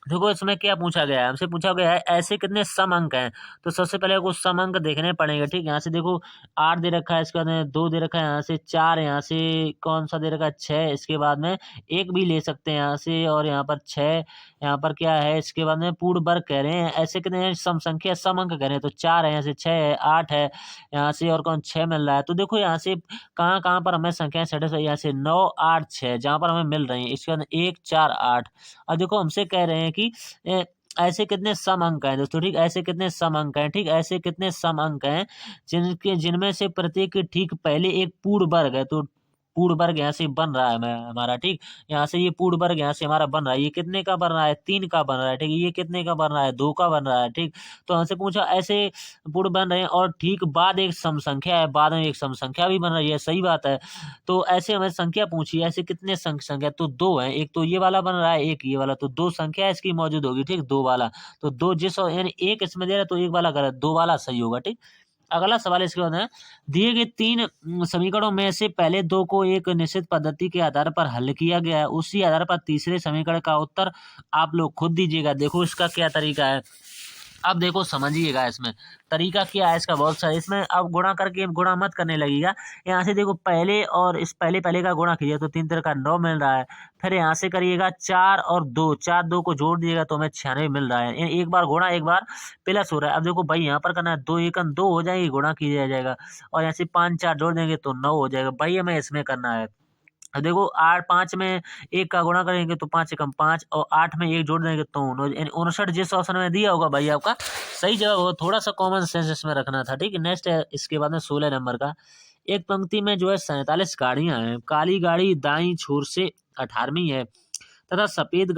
Speaker 1: देखो इसमें क्या पूछा गया है, हमसे पूछा गया है ऐसे कितने सम अंक हैं। तो सबसे पहले कुछ सम अंक देखने पड़ेंगे, ठीक। यहाँ से देखो 8 दे रखा है, इसके बाद में 2 दे रखा है, यहाँ से 4, यहाँ से कौन सा दे रखा है 6, इसके बाद में 1 भी ले सकते हैं यहाँ से, और यहाँ पर 6, यहाँ पर क्या है, इसके बाद में पूर्ण वर्ग कह रहे हैं। ऐसे कितने हैं, सम संख्या सम अंक कह रहे हैं, तो 4 है, यहाँ से 6 है, 8 है, यहाँ से और कौन 6 मिल रहा है। तो देखो यहाँ से कहाँ कहाँ पर हमें संख्या सेटिस्फाई, यहाँ से 9 8 6 जहाँ पर हमें मिल रही है, इसके बाद 1 4 8। अब देखो हमसे कह रहे हैं कि ऐसे कितने सम अंक हैं दोस्तों, ठीक। ऐसे कितने सम अंक हैं, ठीक। ऐसे कितने सम अंक हैं जिनमें से प्रत्येक के ठीक पहले एक पूर्ण वर्ग है। तो पूर्ण वर्ग यहाँ से बन रहा है हमारा, ठीक। यहाँ से ये पूर्ण वर्ग यहाँ से हमारा बन रहा है, ये कितने का बन रहा है, 3 का बन रहा है, ठीक। ये कितने का बन रहा है, 2 का बन रहा है, ठीक। तो हमसे पूछा ऐसे पूर्ण बन रहे हैं और ठीक बाद एक सम संख्या है, बाद में एक सम संख्या भी बन रही है, सही बात है। तो ऐसे हमें संख्या पूछी है, ऐसे कितने संख्या, तो 2 है, एक तो ये वाला बन रहा है, एक ये वाला, तो 2 संख्या इसकी मौजूद होगी, ठीक। 2 वाला, तो 2 यानी एक इसमें दे रहा है, तो एक वाला गलत, 2 वाला सही होगा, ठीक। अगला सवाल इसके बाद है, दिए गए 3 समीकरणों में से पहले 2 को एक निश्चित पद्धति के आधार पर हल किया गया है, उसी आधार पर तीसरे समीकरण का उत्तर आप लोग खुद दीजिएगा। देखो इसका क्या तरीका है, अब देखो समझिएगा, इसमें तरीका क्या है इसका, बहुत सारा। इसमें अब गुणा करके गुणा मत करने लगेगा, यहाँ से देखो पहले और इस पहले पहले का गुणा कीजिए तो 3 तरह का 9 मिल रहा है। फिर यहाँ से करिएगा 4 और 2, 4 2 को जोड़ दीजिएगा तो हमें 96 मिल रहा है। एक बार गुणा एक बार प्लस हो रहा है। अब देखो भाई यहाँ पर करना है 2 एकम 2 हो जाएगी, गुणा किया जाएगा, और यहाँ से 5 4 जोड़ देंगे तो 9 हो जाएगा। भाई हमें इसमें करना है, अब देखो 8 5 में 1 का गुणा करेंगे तो 5 एकम 5 और 8 में 1 जोड़ देंगे तो 59 जिस ऑप्शन में दिया होगा भाई आपका सही जवाब होगा। थोड़ा सा कॉमन सेंस इसमें रखना था, ठीक है। नेक्स्ट है इसके बाद में 16 नंबर का। एक पंक्ति में जो है 47 गाड़ियां हैं। काली गाड़ी दाईं छोर से 18वीं है तथा सफेद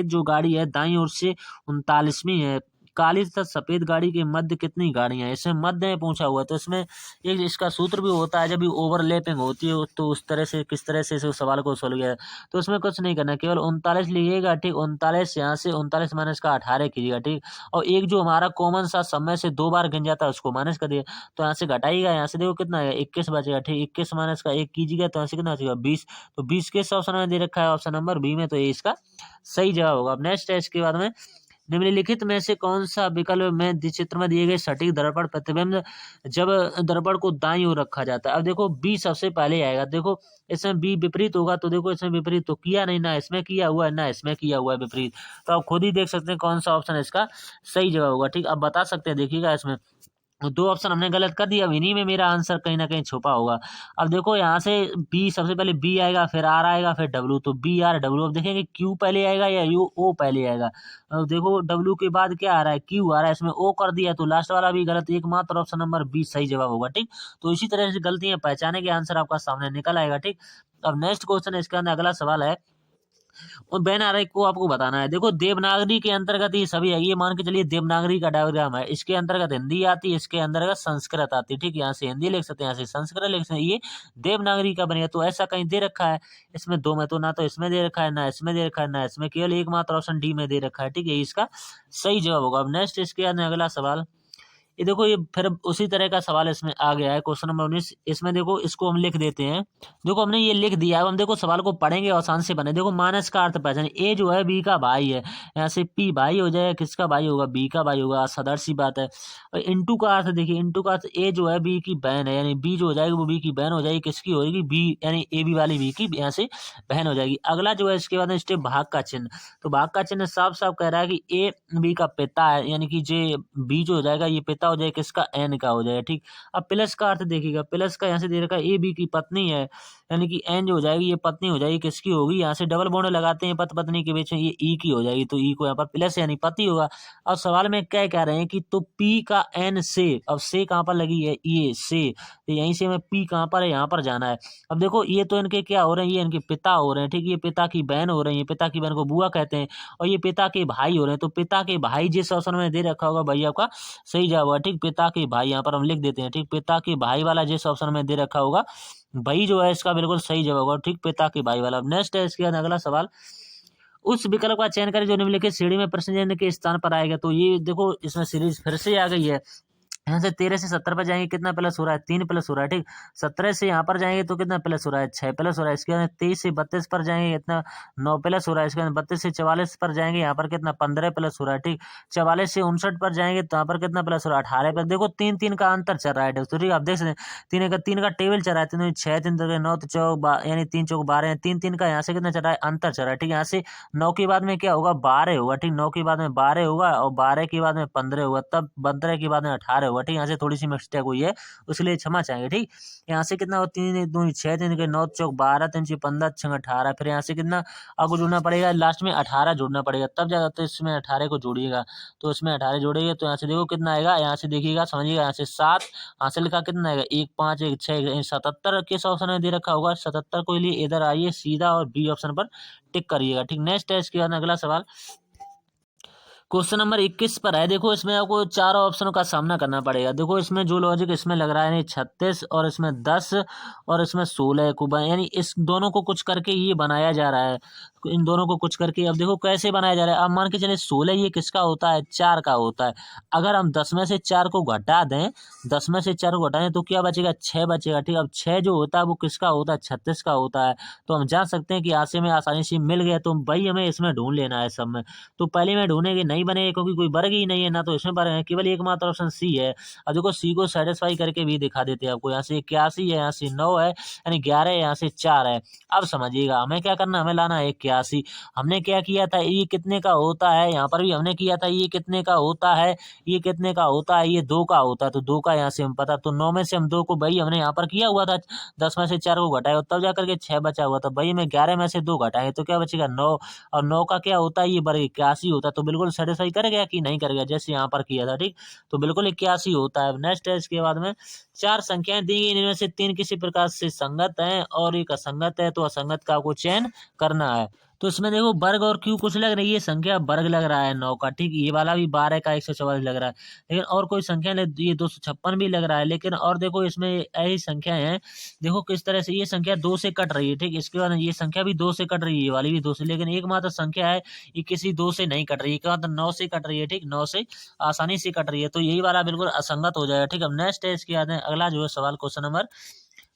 Speaker 1: जो गाड़ी है दाईं ओर से 39वीं है। काली तथा सफेद गाड़ी के मध्य कितनी गाड़ियां हैं? इसमें मध्य में पूछा हुआ है तो इसमें एक इसका सूत्र भी होता है, जब भी ओवरलैपिंग होती है तो उस तरह से किस तरह से इस सवाल को सोल्व किया है। तो इसमें कुछ नहीं करना, केवल 39 लिखिएगा, ठीक। 39 यहाँ से 39 माइनस का 18 कीजिएगा, ठीक। और एक जो हमारा कॉमन सा समय से 2 बार गिन जाता है उसको माइनस कर दिए, तो यहाँ से घटाइएगा, यहाँ से देखो कितना है 21 बचेगा, ठीक। 21 माइनस का 1 कीजिएगा तो यहाँ से कितना बचेगा 20। तो 20 किस ऑप्शन में दे रखा है? ऑप्शन नंबर बी में, तो ये इसका सही जवाब होगा। अब नेक्स्ट है इसके बाद में निम्नलिखित में से कौन सा विकल्प में चित्र में दिए गए सटीक दर्पण प्रतिबिंब जब दर्पण को दाईं ओर रखा जाता है। अब देखो बी सबसे पहले आएगा, देखो इसमें बी विपरीत होगा तो देखो इसमें विपरीत तो किया नहीं, ना इसमें किया हुआ है ना इसमें किया हुआ है विपरीत, तो आप खुद ही देख सकते हैं कौन सा ऑप्शन इसका सही जवाब होगा, ठीक। अब बता सकते हैं, देखिएगा इसमें 2 ऑप्शन हमने गलत कर दिया, अब इन्हीं में मेरा आंसर कहीं ना कहीं छुपा होगा। अब देखो यहाँ से बी सबसे पहले बी आएगा, फिर आर आएगा, फिर डब्ल्यू, तो बी आर डब्ल्यू। अब देखेंगे क्यू पहले आएगा या यू ओ पहले आएगा। अब देखो डब्ल्यू के बाद क्या आ रहा है? क्यू आ रहा है, इसमें ओ कर दिया तो लास्ट वाला भी गलत, एकमात्र ऑप्शन नंबर बी सही जवाब होगा, ठीक। तो इसी तरह से गलतियां पहचाने के आंसर आपका सामने निकल आएगा, ठीक। अब नेक्स्ट क्वेश्चन है, इसके अंदर अगला सवाल है और बैन आरेख को आपको बताना है। देखो देवनागरी के अंतर्गत ये सभी है, ये मान के चलिए देवनागरी का डायग्राम है, इसके अंतर्गत हिंदी आती है, इसके अंतर्गत संस्कृत आती है, ठीक। यहाँ से हिंदी लिख सकते हैं, यहाँ से संस्कृत लिख सकते हैं, ये देवनागरी का बनेगा। तो ऐसा कहीं दे रखा है इसमें 2 में, तो ना तो इसमें दे रखा है ना इसमें दे रखा है ना इसमें, केवल एकमात्र ऑप्शन डी में दे रखा है, ठीक है। इसका सही जवाब होगा। अब नेक्स्ट इसके अंदर अगला सवाल, ये देखो ये फिर उसी तरह का सवाल इसमें आ गया है, क्वेश्चन नंबर 19। इसमें देखो इसको हम लिख देते हैं, देखो हमने ये लिख दिया है, अब हम देखो सवाल को पढ़ेंगे आसान से बने। देखो माइनस का अर्थ पहचाने, ए जो है बी का भाई है, यहाँ से पी भाई हो जाएगा, किसका भाई होगा? बी का भाई होगा, साधारण सी बात है। और इंटू का अर्थ देखिए, इंटू का अर्थ ए जो है बी की बहन है, यानी बी जो हो जाएगी वो बी की बहन हो जाएगी, किसकी होगी? बी, यानी ए बी वाली बी की यहाँ से बहन हो जाएगी। अगला जो है इसके बाद स्टेप भाग का चिन्ह, तो भाग का चिन्ह साफ साफ कह रहा है कि ए बी का पिता है, यानी कि जे बी जो हो जाएगा ये पिता हो जाएगा किसका? एन का हो जाएगा, ठीक। अब प्लस का अर्थ देखिएगा, प्लस का यहाँ से दे रखा है ए बी की पत्नी है, यानी कि एन जो हो जाएगी ये पत्नी हो जाएगी, किसकी होगी? यहाँ से डबल बॉन्ड लगाते हैं पति पत्नी के बीच में, ये ई की हो जाएगी, तो ई को यहाँ पर प्लस यानी पति होगा। अब सवाल में क्या कह रहे हैं कि तो पी का एन से, अब से कहाँ पर लगी है? ये से, तो यहीं से हमें पी कहाँ पर है? यहाँ पर जाना है। अब देखो ये तो इनके क्या हो रहे हैं? ये इनके पिता हो रहे हैं, ठीक। ये पिता की बहन हो रही है, पिता की बहन को बुआ कहते हैं, और ये पिता के भाई हो रहे हैं, तो पिता के भाई जिस ऑप्शन में दे रखा होगा भैया आपका सही जवाब होगा, ठीक। पिता के भाई यहाँ पर हम लिख देते हैं, ठीक। पिता के भाई वाला जिस ऑप्शन में दे रखा होगा भाई जो है इसका बिल्कुल सही जवाब होगा, ठीक। पिता के भाई वाला। नेक्स्ट है इसके बाद अगला सवाल, उस विकल्प का चयन करें जो निम्नलिखित श्रेणी में प्रश्न चिन्ह के स्थान पर आएगा। तो ये देखो इसमें सीरीज फिर से आ गई है, यहाँ से 13 से 70 पर जाएंगे, कितना प्लस हो रहा है? 3 प्लस हो रहा है, ठीक। 17 से यहाँ पर जाएंगे तो कितना प्लस हो रहा है? 6 प्लस हो रहा है। इसके बाद 23 से 32 पर जाएंगे, कितना? 9 प्लस हो रहा है। इसके बाद 32 से 44 पर जाएंगे, यहाँ पर कितना? 15 प्लस हो रहा है, ठीक। 44 से 59 पर जाएंगे तो यहाँ पर कितना प्लस हो रहा है? 18 पर। देखो 3 का अंतर चल रहा है, तो ठीक आप देख सकते हैं 3 का टेबल चल रहा है, 3 6 3 9 तो चौक यानी 3 चौक 12 है, 3 का यहाँ से कितना चल रहा है? अंतर चल रहा है, ठीक। यहाँ से 9 के बाद में क्या होगा? 12 होगा, ठीक। 9 के बाद में 12 होगा और 12 के बाद में 15 होगा, तब 15 के बाद में 18 होगा, ठीक। यहाँ से थोड़ी सी मिस्टेक हुई है उसके लिए क्षमा चाहेंगे, ठीक। यहाँ से कितना हो? 3 2 6 3 के 9 चौक 12 3 6 15 6 18, फिर यहाँ से कितना आपको जोड़ना पड़ेगा? लास्ट में 18 जोड़ना पड़ेगा, तब जाकर तो इसमें 18 को जोड़िएगा, तो इसमें 18 जोड़ेंगे तो यहाँ से देखो कितना आएगा, यहाँ से देखिएगा समझिएगा, यहाँ से 7, यहाँ से लिखा कितना आएगा? 1 5 1 6 77 किस ऑप्शन में दे रखा होगा? 77 को लिए इधर आइए सीधा और बी ऑप्शन पर टिक करिएगा, ठीक। नेक्स्ट है इसके बाद अगला सवाल, क्वेश्चन नंबर 21 पर है। देखो इसमें आपको 4 ऑप्शनों का सामना करना पड़ेगा। देखो इसमें जो लॉजिक इसमें लग रहा है 36 और इसमें 10 और इसमें 16 को यानी इस दोनों को कुछ करके ये बनाया जा रहा है, इन दोनों को कुछ करके। अब देखो कैसे बनाया जा रहा है, अब मान के चले 16 ये किसका होता है? 4 का होता है। अगर हम 10 में से 4 को घटा दें, 10 में से 4 को घटाएं तो क्या बचेगा? 6 बचेगा, ठीक। अब 6 जो होता है वो किसका होता है? 36 का होता है। तो हम जान सकते हैं कि आसे में आसानी से मिल गया, तो भाई हमें इसमें ढूंढ लेना है सब में। तो पहले में ढूंढेंगे, नहीं बनेगा क्योंकि कोई वर्ग ही नहीं है ना, तो इसमें पर है केवल एकमात्र ऑप्शन सी है। अब देखो सी को सेटिस्फाई करके भी दिखा देते हैं आपको। यहाँ से 81 है, यहाँ से 9 है, यानी 11 है, यहाँ से 4 है। अब समझिएगा हमें क्या करना है, हमें लाना है 81 81। हमने क्या किया था, ये कितने का होता है, यहाँ पर भी हमने किया था ये कितने का होता है, ये कितने का होता है, ये 2 का होता है, तो 2 का यहाँ से हम पता, तो 9 में से हम 2 को भाई हमने यहाँ पर किया हुआ था, 10 में से 4 को घटाया तब जाकर के 6 बचा हुआ था। भाई में 11 में से 2 घटाएंगे तो क्या बचेगा 9, और 9 का क्या होता है, ये वर्ग 81 होता है। तो बिल्कुल सेटिस्फाई करेगा कि नहीं करेगा, जैसे यहाँ पर किया था, ठीक। तो बिल्कुल 81 होता है। नेक्स्ट है, इसके बाद में 4 संख्याएं दी गई, इनमें से 3 किसी प्रकार से संगत हैं और एक असंगत है, तो असंगत का आपको चयन करना है। तो इसमें देखो वर्ग और क्यू कुछ लग रही है, संख्या वर्ग लग रहा है 9 का, ठीक। ये वाला भी 12 का 144 लग रहा है, लेकिन और कोई संख्या ये 256 भी लग रहा है, लेकिन और देखो इसमें ऐसी संख्याएं हैं, देखो किस तरह से ये संख्या 2 से कट रही है, ठीक। इसके बाद ये संख्या भी 2 से कट रही है, ये वाली भी 2 से, लेकिन एकमात्र संख्या है ये किसी 2 से नहीं कट रही है, क्या मतलब 9 से कट रही है, ठीक। 9 से आसानी से कट रही है, तो यही वाला बिल्कुल असंगत हो जाएगा, ठीक। अब नेक्स्ट है, इसके बाद अगला जो है सवाल, क्वेश्चन नंबर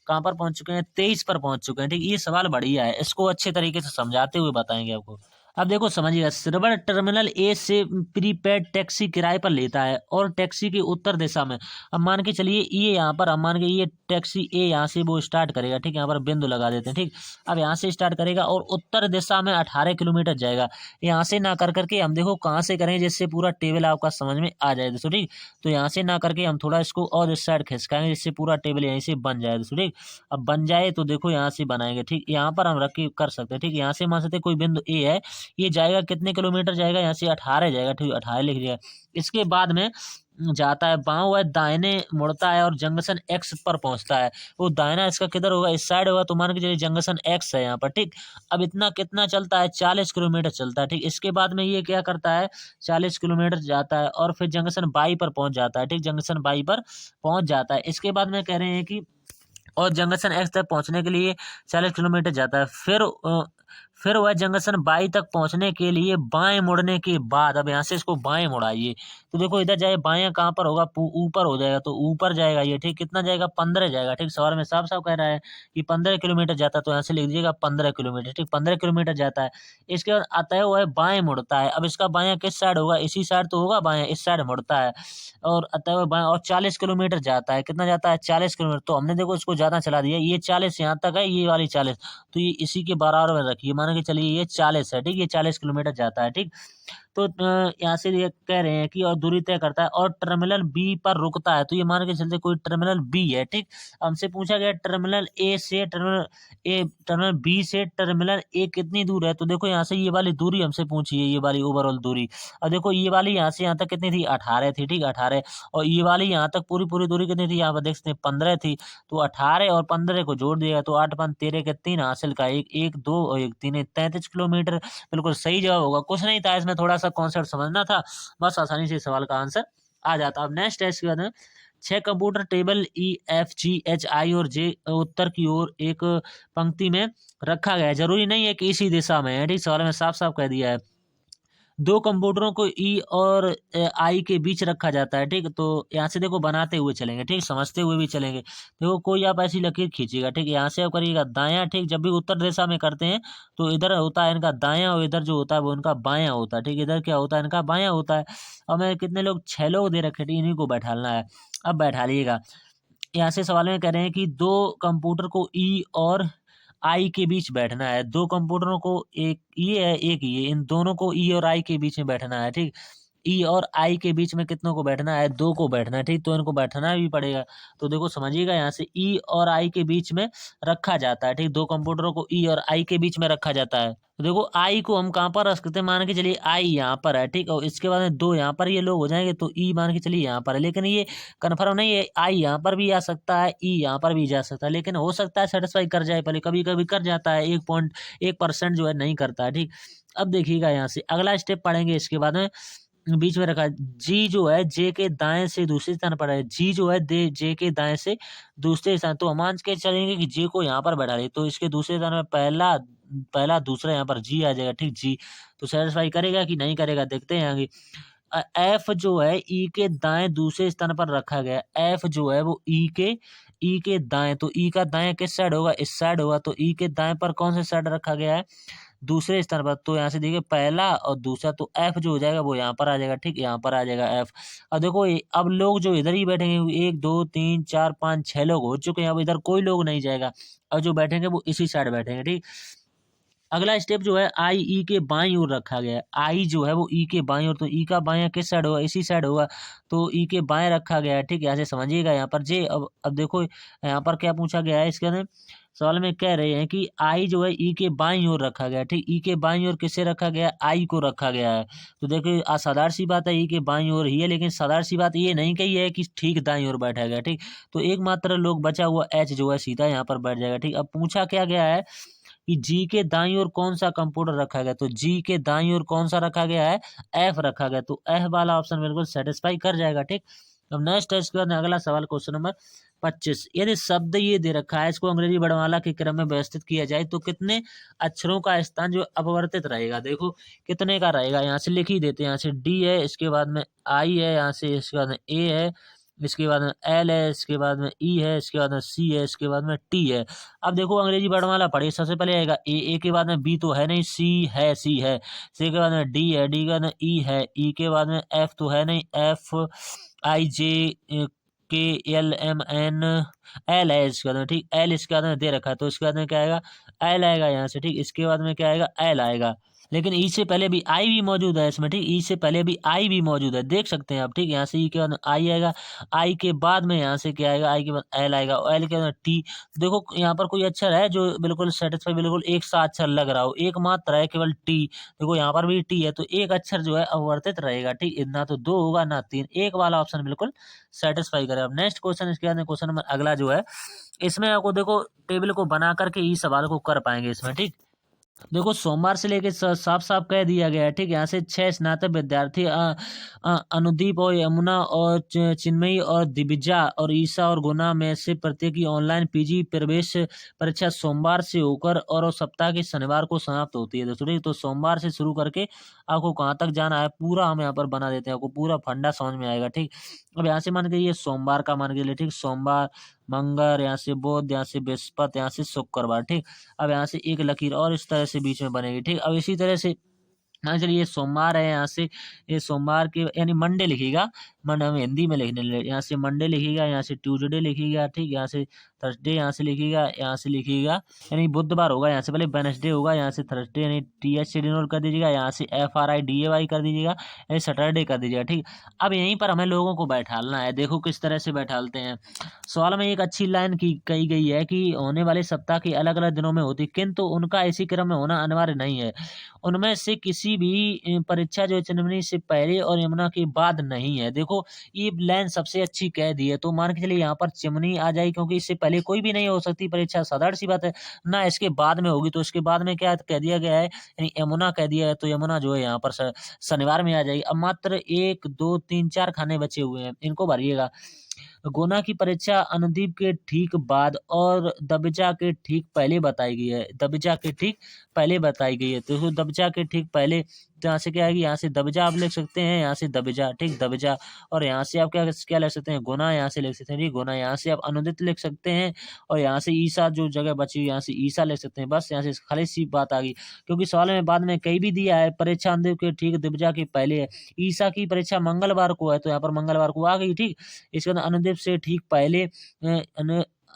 Speaker 1: कहाँ पर पहुंच चुके हैं, 23 पर पहुंच चुके हैं, ठीक। ये सवाल बढ़िया है, इसको अच्छे तरीके से समझाते हुए बताएंगे आपको। अब देखो समझिएगा, सर्वर टर्मिनल ए से प्रीपेड टैक्सी किराए पर लेता है और टैक्सी की उत्तर दिशा में, अब मान के चलिए ये यहाँ पर, अब मान के ये टैक्सी ए यहाँ से वो स्टार्ट करेगा, ठीक। यहाँ पर बिंदु लगा देते हैं, ठीक। अब यहाँ से स्टार्ट करेगा और उत्तर दिशा में 18 किलोमीटर जाएगा। यहाँ से ना कर करके हम देखो कहाँ से करेंगे, जिससे पूरा टेबल आपका समझ में आ जाए दोस्तों, ठीक। तो यहाँ से ना करके हम थोड़ा इसको और इस साइड खिसकाएंगे, जिससे पूरा टेबल यहीं से बन जाए दोस्तों, ठीक। अब बन जाए तो देखो यहाँ से बनाएंगे, ठीक। यहाँ पर हम रख के कर सकते हैं, ठीक। यहाँ से मान सकते हैं कोई बिंदु ए है, ये जाएगा कितने किलोमीटर जाएगा, यहाँ से 18 जाएगा, ठीक। 18 लिख दिया। इसके बाद में जाता है बाएं व दाहिने मुड़ता है और जंक्शन एक्स पर पहुंचता है। वो दाहिना इसका किधर होगा, इस साइड होगा, तो मान के चलिए जंक्शन एक्स है यहाँ पर, ठीक। अब इतना कितना चलता है, 40 किलोमीटर चलता है, ठीक। इसके बाद में ये क्या करता है, 40 किलोमीटर जाता है और फिर जंक्शन बाई पर पहुंच जाता है, ठीक। जंक्शन बाई पर पहुंच जाता है। इसके बाद में कह रहे हैं कि और जंक्शन एक्स तक पहुंचने के लिए 40 किलोमीटर जाता है, फिर वह जंक्शन बाई तक पहुंचने के लिए बाएं मुड़ने के बाद, अब यहाँ से इसको बाएं मुड़ाइए, तो देखो इधर जाए, बाएं कहाँ पर होगा, ऊपर हो जाएगा, तो ऊपर जाएगा ये, ठीक। कितना जाएगा, 15 जाएगा, ठीक। सवाल में साफ साफ कह रहा है कि 15 किलोमीटर जाता है, तो यहाँ से लिख दीजिएगा 15 किलोमीटर, ठीक। 15 किलोमीटर जाता है। इसके बाद आता है वह बाएं मुड़ता है, अब इसका बायां किस साइड होगा, इसी साइड तो होगा, बायां इस साइड मुड़ता है और आता है वह बाएं, और 40 किलोमीटर जाता है, कितना जाता है, 40 किलोमीटर। तो हमने देखो इसको ज्यादा चला दिया, ये 40 यहाँ तक है, ये वाली 40, तो ये इसी के बराबर में रखिए, मान के चलिए ये 40 है, ठीक। ये 40 किलोमीटर जाता है, ठीक। तो यहाँ से ये कह रहे हैं कि और दूरी तय करता है और टर्मिनल बी पर रुकता है, तो ये मान के चलते कोई टर्मिनल बी है, ठीक। हमसे पूछा गया टर्मिनल बी से टर्मिनल ए कितनी दूर है, तो देखो यहाँ से ये वाली दूरी हमसे पूछी है, ये वाली ओवरऑल दूरी। अब देखो ये वाली यहाँ से यहाँ तक कितनी थी, 18 थी, ठीक। 18, और ये वाली यहाँ तक पूरी पूरी दूरी कितनी थी, यहाँ पर देख सकते हैं 15 थी। तो 18 और 15 को जोड़ दिएगा तो 8 5 13 के 3 हासिल का, एक 1 2 और 1 3 33 किलोमीटर बिल्कुल सही जवाब होगा। कुछ नहीं था इसमें, थोड़ा सा कॉन्सेप्ट समझना था, बस आसानी से सवाल का आंसर आ जाता। अब नेक्स्ट है, इसके बाद में 6 कंप्यूटर टेबल EFGHI और J उत्तर की ओर एक पंक्ति में रखा गया है, जरूरी नहीं है कि इसी दिशा में है, ठीक। सवाल में साफ साफ कह दिया है। दो कंप्यूटरों को ई और आई के बीच रखा जाता है, ठीक। तो यहाँ से देखो बनाते हुए चलेंगे, ठीक। समझते हुए भी चलेंगे। देखो कोई आप ऐसी लकीर खींचिएगा, ठीक। यहाँ से आप करिएगा दायां, ठीक। जब भी उत्तर दिशा में करते हैं तो इधर होता है इनका दायां और इधर जो होता है वो इनका बायां होता है, ठीक। इधर क्या होता है, इनका बायां होता है। और मैं कितने लोग, 6 लोग दे रखे, ठीक। इन्हीं को बैठाना है। अब बैठालिएगा। यहाँ से सवाल में कह रहे हैं कि दो कंप्यूटर को ई और आई के बीच बैठना है, दो कंप्यूटरों को, एक ये है एक ये, इन दोनों को ई और आई के बीच में बैठना है, ठीक। ई और आई के बीच में कितनों को बैठना है, 2 को बैठना है, ठीक। तो इनको बैठना भी पड़ेगा। तो देखो समझिएगा, यहाँ से ई और आई के बीच में रखा जाता है, ठीक। दो कंप्यूटरों को ई और आई के बीच में रखा जाता है। तो देखो आई को हम कहाँ पर रख सकते हैं, मान के चलिए आई यहाँ पर है, ठीक। और इसके बाद में 2 यहाँ पर ये लोग हो जाएंगे, तो ई मान के चलिए यहाँ पर है, लेकिन ये कन्फर्म नहीं है, आई यहाँ पर भी आ सकता है, ई यहाँ पर भी जा सकता है, लेकिन हो सकता है सेटिस्फाई कर जाए, पहले कभी कभी कर जाता है, 1% जो है नहीं करता है, ठीक। अब देखिएगा, यहाँ से अगला स्टेप पढ़ेंगे, इसके बाद में बीच में रखा है जी जो है जे के दाएं से दूसरे स्थान पर है, जी जो है दे जे के दाएं से दूसरे स्थान, तो हम मान के चलेंगे कि जे को यहाँ पर बैठा ले, तो इसके दूसरे स्थान में पहला पहला दूसरा यहाँ पर जी आ जाएगा, ठीक। जी तो सेटिस्फाई करेगा कि नहीं करेगा, देखते हैं आगे। एफ जो है ई के दाएं दूसरे स्थान पर रखा गया, एफ जो है वो ई के दाएं, तो ई का दाएं किस साइड होगा, इस साइड होगा, तो ई के दाएं पर कौन से साइड रखा गया है, दूसरे स्थान पर। तो यहाँ से देखिए पहला और दूसरा, तो एफ जो हो जाएगा वो यहाँ पर आ जाएगा, ठीक। यहाँ पर आ जाएगा एफ। अब देखो अब लोग जो इधर ही बैठेंगे, 1 2 3 4 5 6 लोग हो चुके हैं, अब इधर कोई लोग नहीं जाएगा, और जो बैठेंगे वो इसी साइड बैठेंगे, ठीक। अगला स्टेप जो है आई ई के बाईं ओर रखा गया है। आई जो है वो ई के बाईं ओर, तो ई का बायां किस साइड होगा, इसी साइड होगा, तो ई के बाएं रखा गया है। ठीक है, ऐसे समझिएगा यहाँ पर जे। अब देखो यहाँ पर क्या पूछा गया है इसके अंदर, सवाल में कह रहे हैं कि आई जो है ई के बाईं ओर रखा गया है। ठीक, ई के बाईं ओर किसे रखा गया है, आई को रखा गया है। तो देखो साधारण सी बात है, ई के बाईं ओर ही है, लेकिन साधारण सी बात ये नहीं कही है कि ठीक दाईं ओर बैठा गया। ठीक, तो एकमात्र लोग बचा हुआ एच जो है सीधा यहाँ पर बैठ जाएगा। ठीक, अब पूछा क्या गया है कि जी के दाईं ओर कौन सा कंप्यूटर रखा गया, तो जी के दाईं ओर कौन सा रखा गया है, एफ रखा गया, तो एफ वाला ऑप्शन बिल्कुल सेटिस्फाई कर जाएगा। ठीक, अब नेक्स्ट है इसके बाद अगला सवाल क्वेश्चन नंबर 25। यदि शब्द ये दे रखा है, इसको अंग्रेजी वर्णमाला के क्रम में व्यवस्थित किया जाए तो कितने अक्षरों का स्थान जो अपवर्तित रहेगा, देखो कितने का रहेगा, यहाँ से लिख ही देते हैं। यहाँ से डी है, इसके बाद में आई है, यहाँ से इसके बाद में ए है, इसके बाद में एल है, इसके बाद में ई है, इसके बाद में सी है, इसके बाद में टी है। अब देखो अंग्रेजी वर्णमाला पढ़िए, सबसे पहले आएगा ए के बाद में बी तो है नहीं, सी है, सी के बाद में डी है, डी के बाद में ई है, ई के बाद में एफ तो है नहीं, एफ आई जे के एल एम एन एल है इसके बाद में। ठीक, एल इसके बाद में दे रखा है, तो इसके बाद में क्या आएगा, एल आएगा यहाँ से। ठीक, इसके बाद में क्या आएगा, एल आएगा, लेकिन ई से पहले भी आई भी मौजूद है इसमें। ठीक, ई से पहले भी आई भी मौजूद है, देख सकते हैं आप। ठीक, यहाँ से ई के बाद आई आएगा, आई के बाद में यहाँ से क्या आएगा, आई के बाद एल आएगा, और एल के बाद टी। देखो यहाँ पर कोई अक्षर है जो बिल्कुल सेटिस्फाई, बिल्कुल एक सा अक्षर लग रहा हो, एकमात्र है केवल टी। देखो यहाँ पर भी टी है, तो एक अक्षर जो है अवर्तित रहेगा। ठीक, ना तो दो होगा ना तीन, एक वाला ऑप्शन बिल्कुल सेटिस्फाई करेगा। अब नेक्स्ट क्वेश्चन, इसके बाद क्वेश्चन नंबर अगला जो है, इसमें आपको देखो टेबल को बना करके इस सवाल को कर पाएंगे इसमें। ठीक, देखो सोमवार से लेके साफ साफ कह दिया गया है। ठीक, यहाँ से 6 स्नातक विद्यार्थी अनुदीप और यमुना और चिन्मयी और दिविजा और ईसा और गुना में से प्रत्येक की ऑनलाइन पीजी प्रवेश परीक्षा सोमवार से होकर और सप्ताह के शनिवार को समाप्त होती है। दोस्तों ठीक, तो सोमवार से शुरू करके आपको कहाँ तक जाना है पूरा हम यहाँ पर बना देते हैं, आपको पूरा फंडा समझ में आएगा। ठीक, अब यहाँ से मान के ये सोमवार का मान के लिए, ठीक, सोमवार, मंगल, यहाँ से बुध, यहाँ से बृहस्पति, यहाँ से शुक्रवार। ठीक, अब यहाँ से एक लकीर और इस तरह से बीच में बनेगी। ठीक, अब इसी तरह से हाँ चलिए ये सोमवार है, यहाँ से ये सोमवार के यानी मंडे लिखिएगा, मंडे हम हिंदी में लिखने लगे, यहाँ से मंडे लिखिएगा, यहाँ से ट्यूसडे लिखिएगा। ठीक, यहाँ से थर्सडे, यहाँ से लिखिएगा, यहाँ से लिखिएगा, यानी बुधवार होगा, यहाँ से पहले वेडनेसडे होगा, यहाँ से थर्सडे यानी टी एच शेड्यूल कर दीजिएगा, यहाँ से F R I D A Y कर दीजिएगा, यानी सैटरडे कर दीजिएगा। ठीक, अब यहीं पर हमें लोगों को बैठालना है, देखो किस तरह से बैठालते हैं। सवाल में एक अच्छी लाइन की कही गई है कि होने वाले सप्ताह के अलग अलग दिनों में होती, किंतु उनका इसी क्रम में होना अनिवार्य नहीं है। उनमें से किसी भी परीक्षा जो चिन्मयी से पहले और यमुना के बाद नहीं है। देखो ये लाइन सबसे अच्छी कह दी है, तो मान के चलिए यहाँ पर चिमनी आ जाएगी, क्योंकि इससे पहले कोई भी नहीं हो सकती परीक्षा, साधारण सी बात है ना। इसके बाद में होगी, तो इसके बाद में क्या कह दिया गया है, यानी यमुना कह दिया है, तो यमुना जो है यहाँ पर शनिवार में आ जाएगी। अब मात्र 1 2 3 4 खाने बचे हुए हैं, इनको भरिएगा। गुना की परीक्षा अनुदीप के ठीक बाद और दबचा के ठीक पहले बताई गई है, दबचा के ठीक पहले बताई गई है, तो दबचा के ठीक पहले, तो यहाँ से क्या आएगी, यहाँ से दबजा आप लिख सकते हैं, यहाँ से दबजा। ठीक, दबजा, और यहाँ से आप क्या क्या लिख सकते हैं, गुना, यहाँ से लिख सकते हैं। ठीक, गुना, यहाँ से आप अनुदित लिख सकते हैं, और यहाँ से ईसा जो जगह बची हुई, यहाँ से ईसा लिख सकते हैं। बस यहाँ से खाली सी बात आ गई, क्योंकि सवाल में बाद में कहीं भी दिया है परीक्षा अनुदीप के ठीक दबजा के पहले है, ईसा की परीक्षा मंगलवार को है, तो यहाँ पर मंगलवार को आ गई। ठीक, इसके बाद अनुदीप से ठीक पहले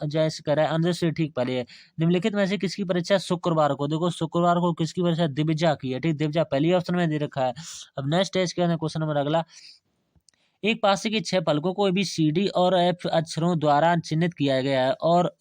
Speaker 1: जैसे कह रहा है, अनुदीप से ठीक पहले है। निम्नलिखित में से किसकी परीक्षा शुक्रवार को, देखो शुक्रवार को किसकी परीक्षा, दिव्या की है। ठीक, दिव्या पहली ऑप्शन में दे रखा है। अब नेक्स्ट है इसके अंदर क्वेश्चन नंबर अगला, एक पासे के 6 फलकों को बी सी डी और एफ अक्षरों द्वारा चिन्हित किया गया है, और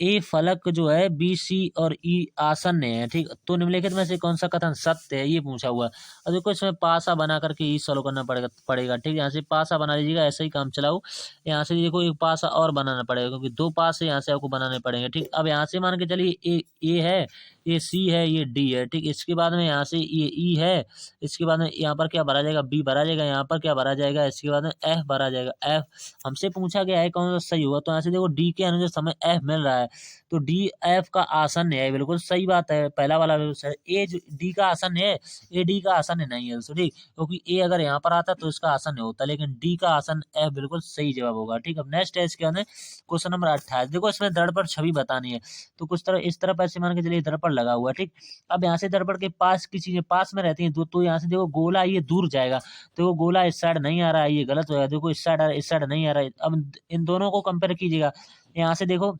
Speaker 1: ए फलक जो है बी सी और ई आसन्न है। ठीक, तो निम्नलिखित में से कौन सा कथन सत्य है, ये पूछा हुआ है। और देखो इसमें पासा बना करके ई सॉल्व करना पड़ेगा। ठीक, यहाँ से पासा बना लीजिएगा, ऐसे ही काम चलाओ। यहाँ से देखो एक पासा और बनाना पड़ेगा, क्योंकि 2 पासे यहाँ से आपको बनाने पड़ेंगे। ठीक, अब यहाँ से मान के चलिए ए है, ये सी है, ये डी है। ठीक, इसके बाद में यहाँ से ये ई है, इसके बाद में यहाँ पर क्या भरा जाएगा, बी भरा जाएगा, यहाँ पर क्या भरा जाएगा, इसके बाद में एफ भरा जाएगा। एफ हमसे पूछा गया है कौन सा सही होगा, तो यहाँ से देखो डी के अनुसार समय एफ मिल रहा है, तो डी एफ का आसन्न है, बिल्कुल सही बात है, पहला वाला बिल्कुल ए डी का आसन्न है, ए डी का आसन्न नहीं है। ठीक, क्योंकि ए अगर यहाँ पर आता तो इसका आसन्न होता, लेकिन डी का आसन्न एफ बिल्कुल सही जवाब होगा। ठीक, अब नेक्स्ट है इसके अंदर क्वेश्चन नंबर 28। देखो इसमें दर्पण छवि बतानी है, तो कुछ तरह इस तरफ ऐसे मान के चलिए दर्पण लगा हुआ है। ठीक, अब यहाँ से दर्पण के पास की चीजें पास में रहती हैं, तो यहाँ से देखो गोला ये दूर जाएगा, तो वो गोला इस साइड नहीं आ रहा है, ये गलत हो गया। देखो इस साइड आ रहा है, इस साइड नहीं आ रहा है। अब इन दोनों को कंपेयर कीजिएगा, यहाँ से देखो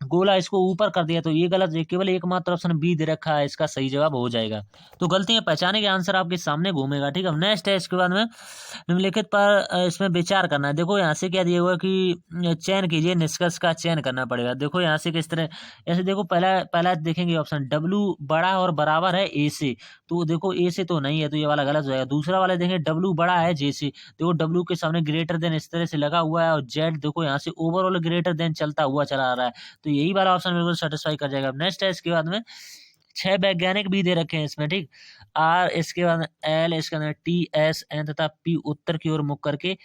Speaker 1: गोला इसको ऊपर कर दिया, तो ये गलत है, केवल एकमात्र ऑप्शन बी दे रखा है, इसका सही जवाब हो जाएगा। तो गलतियां पहचाने के आंसर आपके सामने घूमेगा। ठीक है, नेक्स्ट है इसके बाद में निम्नलिखित पर इसमें विचार करना है। देखो यहाँ से क्या दिया हुआ है कि चयन कीजिए, निष्कर्ष का चयन करना पड़ेगा। देखो यहाँ से किस तरह, ऐसे देखो पहला पहला देखेंगे ऑप्शन डब्लू बड़ा और बराबर है ए से, तो देखो ए से तो नहीं है, तो ये वाला गलत हो जाएगा। दूसरा वाला देखें डब्लू बड़ा है जे से, देखो डब्लू के सामने ग्रेटर देन इस तरह से लगा हुआ है, और जेड देखो यहाँ से ओवरऑल ग्रेटर देन चलता हुआ चला आ रहा है, तो यही वाला ऑप्शन बिल्कुल सेटिस्फाई कर जाएगा। नेक्स्ट है इसके बाद में 6 वैज्ञानिक भी दे रखे हैं इसमें। ठीक, आर इसके बाद एल, इसके अंदर टी एस एन तथा पी उत्तर की ओर मुख करके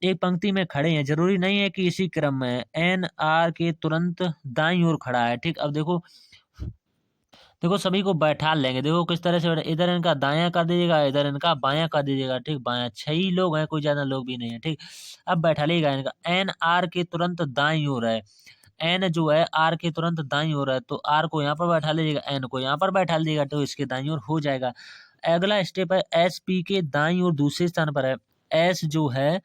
Speaker 1: एक पंक्ति में खड़े हैं, जरूरी नहीं है कि इसी क्रम में। एन आर के तुरंत दाईं ओर खड़ा है। ठीक, अब देखो देखो सभी को बैठा लेंगे, देखो किस तरह से इधर इनका दायां कर दीजिएगा, इधर इनका बायां कर दीजिएगा। ठीक, बायां 6 ही लोग हैं, कोई ज्यादा लोग भी नहीं है। ठीक, अब बैठा लेगा इनका, एन आर के तुरंत दाईं ओर है, एन जो है आर के तुरंत दाईं ओर है, तो आर को यहाँ पर बैठा लीजिएगा, एन को यहाँ पर बैठा लीजिएगा, तो इसके दाईं ओर हो जाएगा। अगला स्टेप है एस पी के दाईं ओर दूसरे स्थान पर है, एस जो है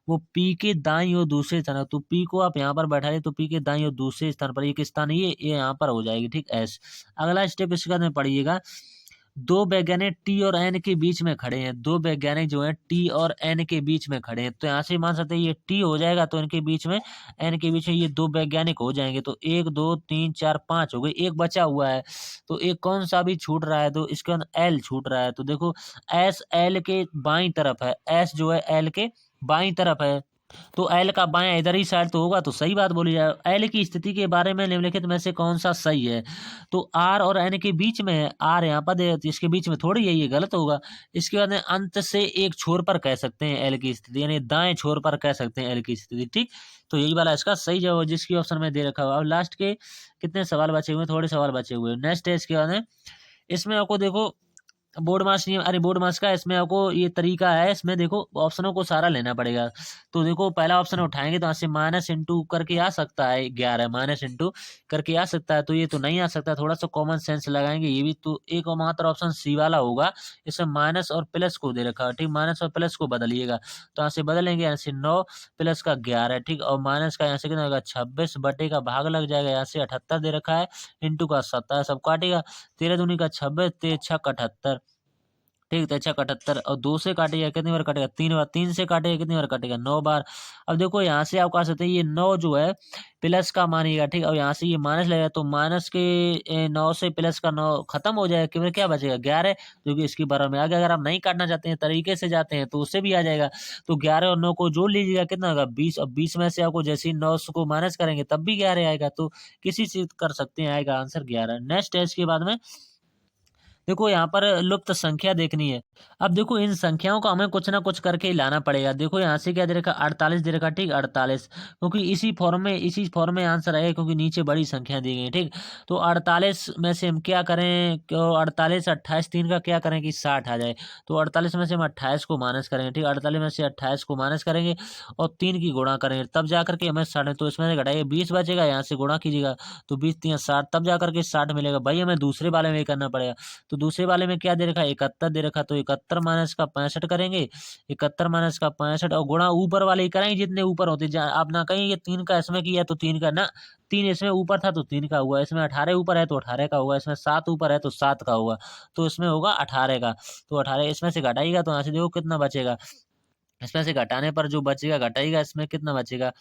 Speaker 1: वो पी के दाईं ओर दूसरे स्थान है, तो पी को आप यहाँ पर बैठा तो पी के दाईं ओर दूसरे स्थान पर एक स्थान ये यहाँ पर हो जाएगी। ठीक, एस। अगला स्टेप इसके बाद में पढ़िएगा, दो वैज्ञानिक टी और एन के बीच में खड़े हैं, दो वैज्ञानिक जो हैं टी और एन के बीच में खड़े हैं, तो यहाँ से मान सकते हैं ये टी हो जाएगा, तो इनके बीच में एन के बीच में ये दो वैज्ञानिक हो जाएंगे, तो 1 2 3 4 5 हो गए, एक बचा हुआ है, तो एक कौन सा भी छूट रहा है, तो इसके अंदर एल छूट रहा है, तो देखो एस एल के बाईं तरफ है, एस जो है एल के बाईं तरफ है, तो एल का बायां इधर ही साइड तो होगा, तो सही बात बोली जाए। एल की स्थिति के बारे में निम्नलिखित में से कौन सा सही है, तो आर और एन के बीच में है, आर यहाँ पर है, तो इसके बीच में थोड़ी है, ये गलत होगा। इसके बाद में अंत से एक छोर पर कह सकते हैं एल की स्थिति, यानी दाएं छोर पर कह सकते हैं एल की स्थिति। ठीक, तो यही वाला इसका सही जवाब जिसकी ऑप्शन में दे रखा हुआ। अब लास्ट के कितने सवाल बचे हुए, थोड़े सवाल बचे हुए। नेक्स्ट है इसके बाद में, इसमें आपको देखो बोर्ड मास नियम, अरे बोर्ड मास का इसमें आपको ये तरीका है, इसमें देखो ऑप्शनों को सारा लेना पड़ेगा। तो देखो पहला ऑप्शन उठाएंगे तो यहाँ से माइनस इंटू करके आ सकता है 11, माइनस इंटू करके आ सकता है, तो ये तो नहीं आ सकता, थोड़ा सा कॉमन सेंस लगाएंगे ये भी, तो एक और मात्र ऑप्शन सी वाला होगा, इसमें माइनस और प्लस को दे रखा है। ठीक, माइनस और प्लस को बदलिएगा, तो यहाँ से बदलेंगे, यहाँ से 9 प्लस का 11। ठीक, और माइनस का यहाँ से कितना होगा 26 बटे का भाग लग जाएगा, यहाँ से 78 दे रखा है, इंटू का 27 सब काटेगा, 13 दूनी का 26, 13 छक 78। ठीक, तो अच्छा 78, और 2 से काटेगा कितनी बार काटेगा 3 बार, 3 से काटेगा कितनी बार काटेगा 9 बार। अब देखो यहाँ से आप कह सकते हैं ये 9 जो है प्लस का मानिएगा। ठीक, और यहाँ से ये माइनस लगेगा, तो माइनस के 9 से प्लस का 9 खत्म हो जाएगा, केवल क्या बचेगा 11, जो कि इसकी बराबर में आ गया। अगर आप नहीं काटना चाहते हैं, तरीके से जाते हैं, तो उससे भी आ जाएगा, तो 11 और 9 को जोड़ लीजिएगा, कितना होगा 20। अब 20 में से आपको जैसे ही 9 को माइनस करेंगे तब भी 11 आएगा, तो किसी से कर सकते हैं, आएगा आंसर 11। नेक्स्ट है इसके बाद में, देखो यहाँ पर लुप्त संख्या देखनी है। अब देखो इन संख्याओं को हमें कुछ ना कुछ करके ही लाना पड़ेगा। देखो यहाँ से क्या दे रखा 48 दे रखा। ठीक, 48, क्योंकि इसी फॉर्म में आंसर आएगा, क्योंकि नीचे बड़ी संख्या दी गई। ठीक, तो 48 में से हम क्या करें, क्यों 48 28 3 का क्या करें कि 60 आ जाए, तो 48 में से हम 28 को माइनस करेंगे। ठीक, 48 में से 28 को माइनस करेंगे और 3 की गुणा करेंगे, तब जाकर के हमें 60, तो इसमें से घटाइए 20 बचेगा, यहाँ से गुणा कीजिएगा, तो 20 3 60, तब जाकर के 60 मिलेगा। भाई हमें दूसरे वाले में करना पड़ेगा, तो दूसरे वाले में क्या दे रखा है 71 दे रखा, तो 71 माइनस का 65 करेंगे, 71 माइनस का 65 और गुणा ऊपर वाले ही करेंगे जितने ऊपर होते। आप ना कहीं ये 3 का इसमें किया तो 3 का ना, 3 इसमें ऊपर था तो 3 का हुआ, इसमें 18 ऊपर है तो 18 का होगा, इसमें 7 ऊपर है तो 7 का होगा, तो इसमें होगा 18 का। तो 18 इसमें से घटाइएगा, तो यहाँ से देखो कितना बचेगा, इसमें से घटाने पर जो बचेगा घटाइएगा, इसमें कितना बचेगा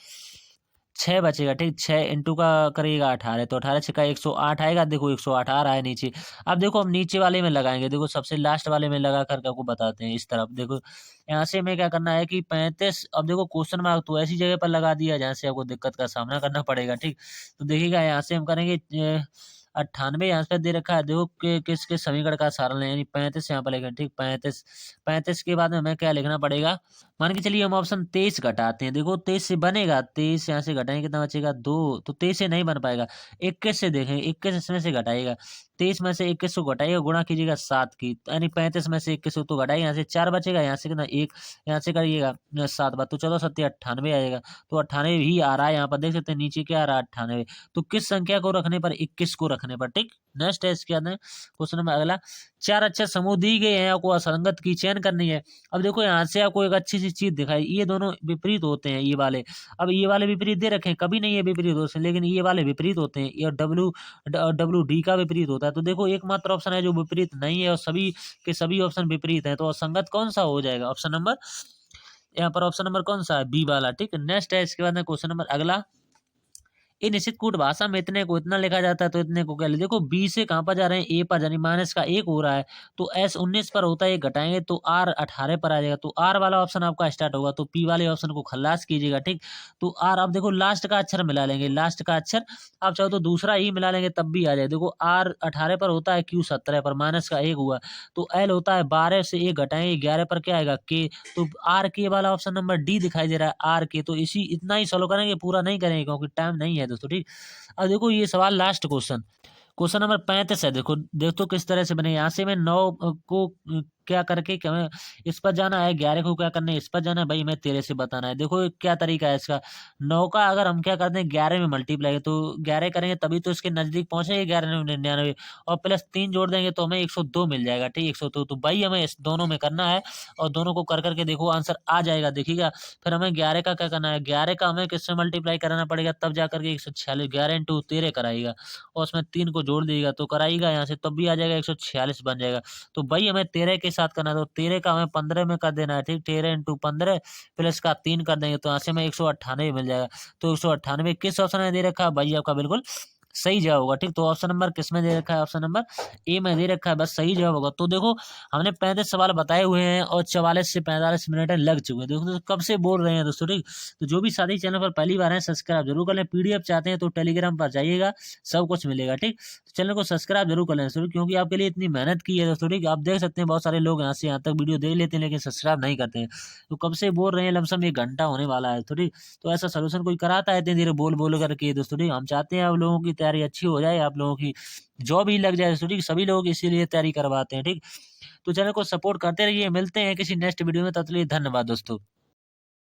Speaker 1: 6 बचेगा। ठीक, 6 इंटू का करिएगा 18, तो 18 6 का 108 आएगा। देखो 108 आ रहा है नीचे। अब देखो हम नीचे वाले में लगाएंगे, देखो सबसे लास्ट वाले में लगा करके आपको बताते हैं। इस तरफ देखो यहाँ से हमें क्या करना है कि 35, अब देखो क्वेश्चन मार्क तो ऐसी जगह पर लगा दिया जहाँ से आपको दिक्कत का सामना करना पड़ेगा। ठीक, तो देखिएगा यहाँ से हम करेंगे 98 यहाँ पे दे रखा है, देखो किसके समीकरण का सारण लें, यानी 35 यहाँ पर लिखेंगे। ठीक, 35 के बाद में हमें क्या लिखना पड़ेगा, मान के चलिए हम ऑप्शन 23 घटाते हैं। देखो 23 से बनेगा, 23 यहाँ से घटाएंगे कितना बचेगा 2, तो 23 से नहीं बन पाएगा। 21 से देखें, 21 इसमें से घटाइएगा, 23 में से 21 को घटाइएगा, गुणा कीजिएगा 7 की, यानी 35 में से 21 तो घटाइए, यहाँ से 4 बचेगा, यहाँ से कितना 1, यहाँ से करिएगा 7 बार, तो 14 7 98 आएगा। तो 98 ही आ रहा है, यहाँ पर देख सकते हैं नीचे क्या आ रहा है 98। तो किस संख्या को रखने पर 21 को रखने पर। ठीक। नेक्स्ट है इसके अंदर क्वेश्चन नंबर अगला, 4 अक्षर समूह दी गए हैं, आपको असंगत की चयन करनी है। अब देखो यहाँ से आपको एक अच्छी सी चीज दिखाई, ये दोनों विपरीत होते हैं ये वाले। अब ये वाले विपरीत दे रखे हैं, कभी नहीं है विपरीत हो सकते, लेकिन ये वाले विपरीत होते हैं। ये डब्ल्यू डी का विपरीत होता है। तो देखो एकमात्र ऑप्शन है जो विपरीत नहीं है और सभी के सभी ऑप्शन विपरीत है, तो असंगत कौन सा हो जाएगा? ऑप्शन नंबर, यहाँ पर ऑप्शन नंबर कौन सा है? बी वाला। ठीक है, नेक्स्ट है इसके बाद में क्वेश्चन नंबर अगला, ये निश्चित कूट भाषा में इतने को इतना लिखा जाता है तो इतने को क्या ले, देखो बी से कहाँ पर जा रहे हैं? ए पर, यानी माइनस का 1 हो रहा है, तो एस 19 पर होता है, ये घटाएंगे तो आर 18 पर आ जाएगा। तो आर वाला ऑप्शन आपका स्टार्ट होगा, तो पी वाले ऑप्शन को खल्लास कीजिएगा। ठीक, तो आर, अब देखो लास्ट का अक्षर मिला लेंगे, लास्ट का अक्षर आप चाहो तो दूसरा ही मिला लेंगे तब भी आ जाए। देखो आर 18 पर होता है, क्यू 17 पर, माइनस का 1 हुआ, तो एल होता है 12 से 1 घटाएंगे 11 पर, क्या आएगा? के। तो आर के वाला ऑप्शन नंबर डी दिखाई दे रहा है, आर के। तो इसी इतना ही सॉल्व करेंगे, पूरा नहीं करेंगे क्योंकि टाइम नहीं है दोस्तों। ठीक, अब देखो ये सवाल लास्ट क्वेश्चन, क्वेश्चन नंबर 35 है। देखो देखो किस तरह से बने, यहाँ से मैं 9 को क्या करके क्या मैं इस पर जाना है, 11 को क्या करना है इस पर जाना है, भाई मैं तेरे से बताना है। देखो क्या तरीका है इसका, 9 का अगर हम क्या करते हैं 11 में मल्टीप्लाई, तो 11 करेंगे तभी तो इसके नजदीक पहुंचेंगे 1199, और प्लस 3 जोड़ देंगे तो हमें 102 मिल जाएगा। ठीक, 102, तो भाई हमें इस दोनों में करना है और दोनों को कर करके देखो आंसर आ जाएगा, देखिएगा। फिर हमें 11 का क्या करना है, 11 का हमें किससे मल्टीप्लाई कराना पड़ेगा, तब जाकर के 146, 11 इंटू 13 कराएगा और उसमें 3 को जोड़ दीजिएगा तो कराएगा यहाँ से, तब भी आ जाएगा 146 बन जाएगा। तो भाई हमें 13 के साथ करना है, तो 13 का हमें 15 में कर देना है। ठीक, 13 इंटू 15 प्लस का 3 कर देंगे तो यहाँ से हमें 198 मिल जाएगा। तो 198 किस ऑप्शन में दे रखा है भाई? आपका बिल्कुल सही जवाब होगा। ठीक, तो ऑप्शन नंबर किस में दे रखा है? ऑप्शन नंबर ए में दे रखा है, बस सही जवाब होगा। तो देखो हमने 35 सवाल बताए हुए हैं और 44 से 45 मिनट लग चुके हैं। देखो तो कब से बोल रहे हैं दोस्तों। ठीक, तो जो भी साथी चैनल पर पहली बार है सब्सक्राइब जरूर कर लें। पीडीएफ चाहते हैं तो टेलीग्राम पर जाइएगा, सब कुछ मिलेगा। ठीक, तो चैनल को सब्सक्राइब जरूर कर लें दोस्तों, क्योंकि आपके लिए इतनी मेहनत की है दोस्तों। ठीक, आप देख सकते हैं बहुत सारे लोग यहाँ से यहाँ तक वीडियो देख लेते हैं लेकिन सब्सक्राइब नहीं करते हैं। तो कब से बोल रहे हैं, लमसम 1 घंटा होने वाला है। तो ठीक, तो ऐसा सोल्यूशन कोई कराता है इतनी देर बोल बोल करके दोस्तों। ठीक, हम चाहते हैं आप लोगों की तैयारी अच्छी हो जाए, आप लोगों की जॉब ही लग जाए दोस्तों। ठीक, सभी लोग इसीलिए तैयारी करवाते हैं। ठीक, तो चैनल को सपोर्ट करते रहिए, मिलते हैं किसी नेक्स्ट वीडियो में, तब तक के लिए धन्यवाद दोस्तों।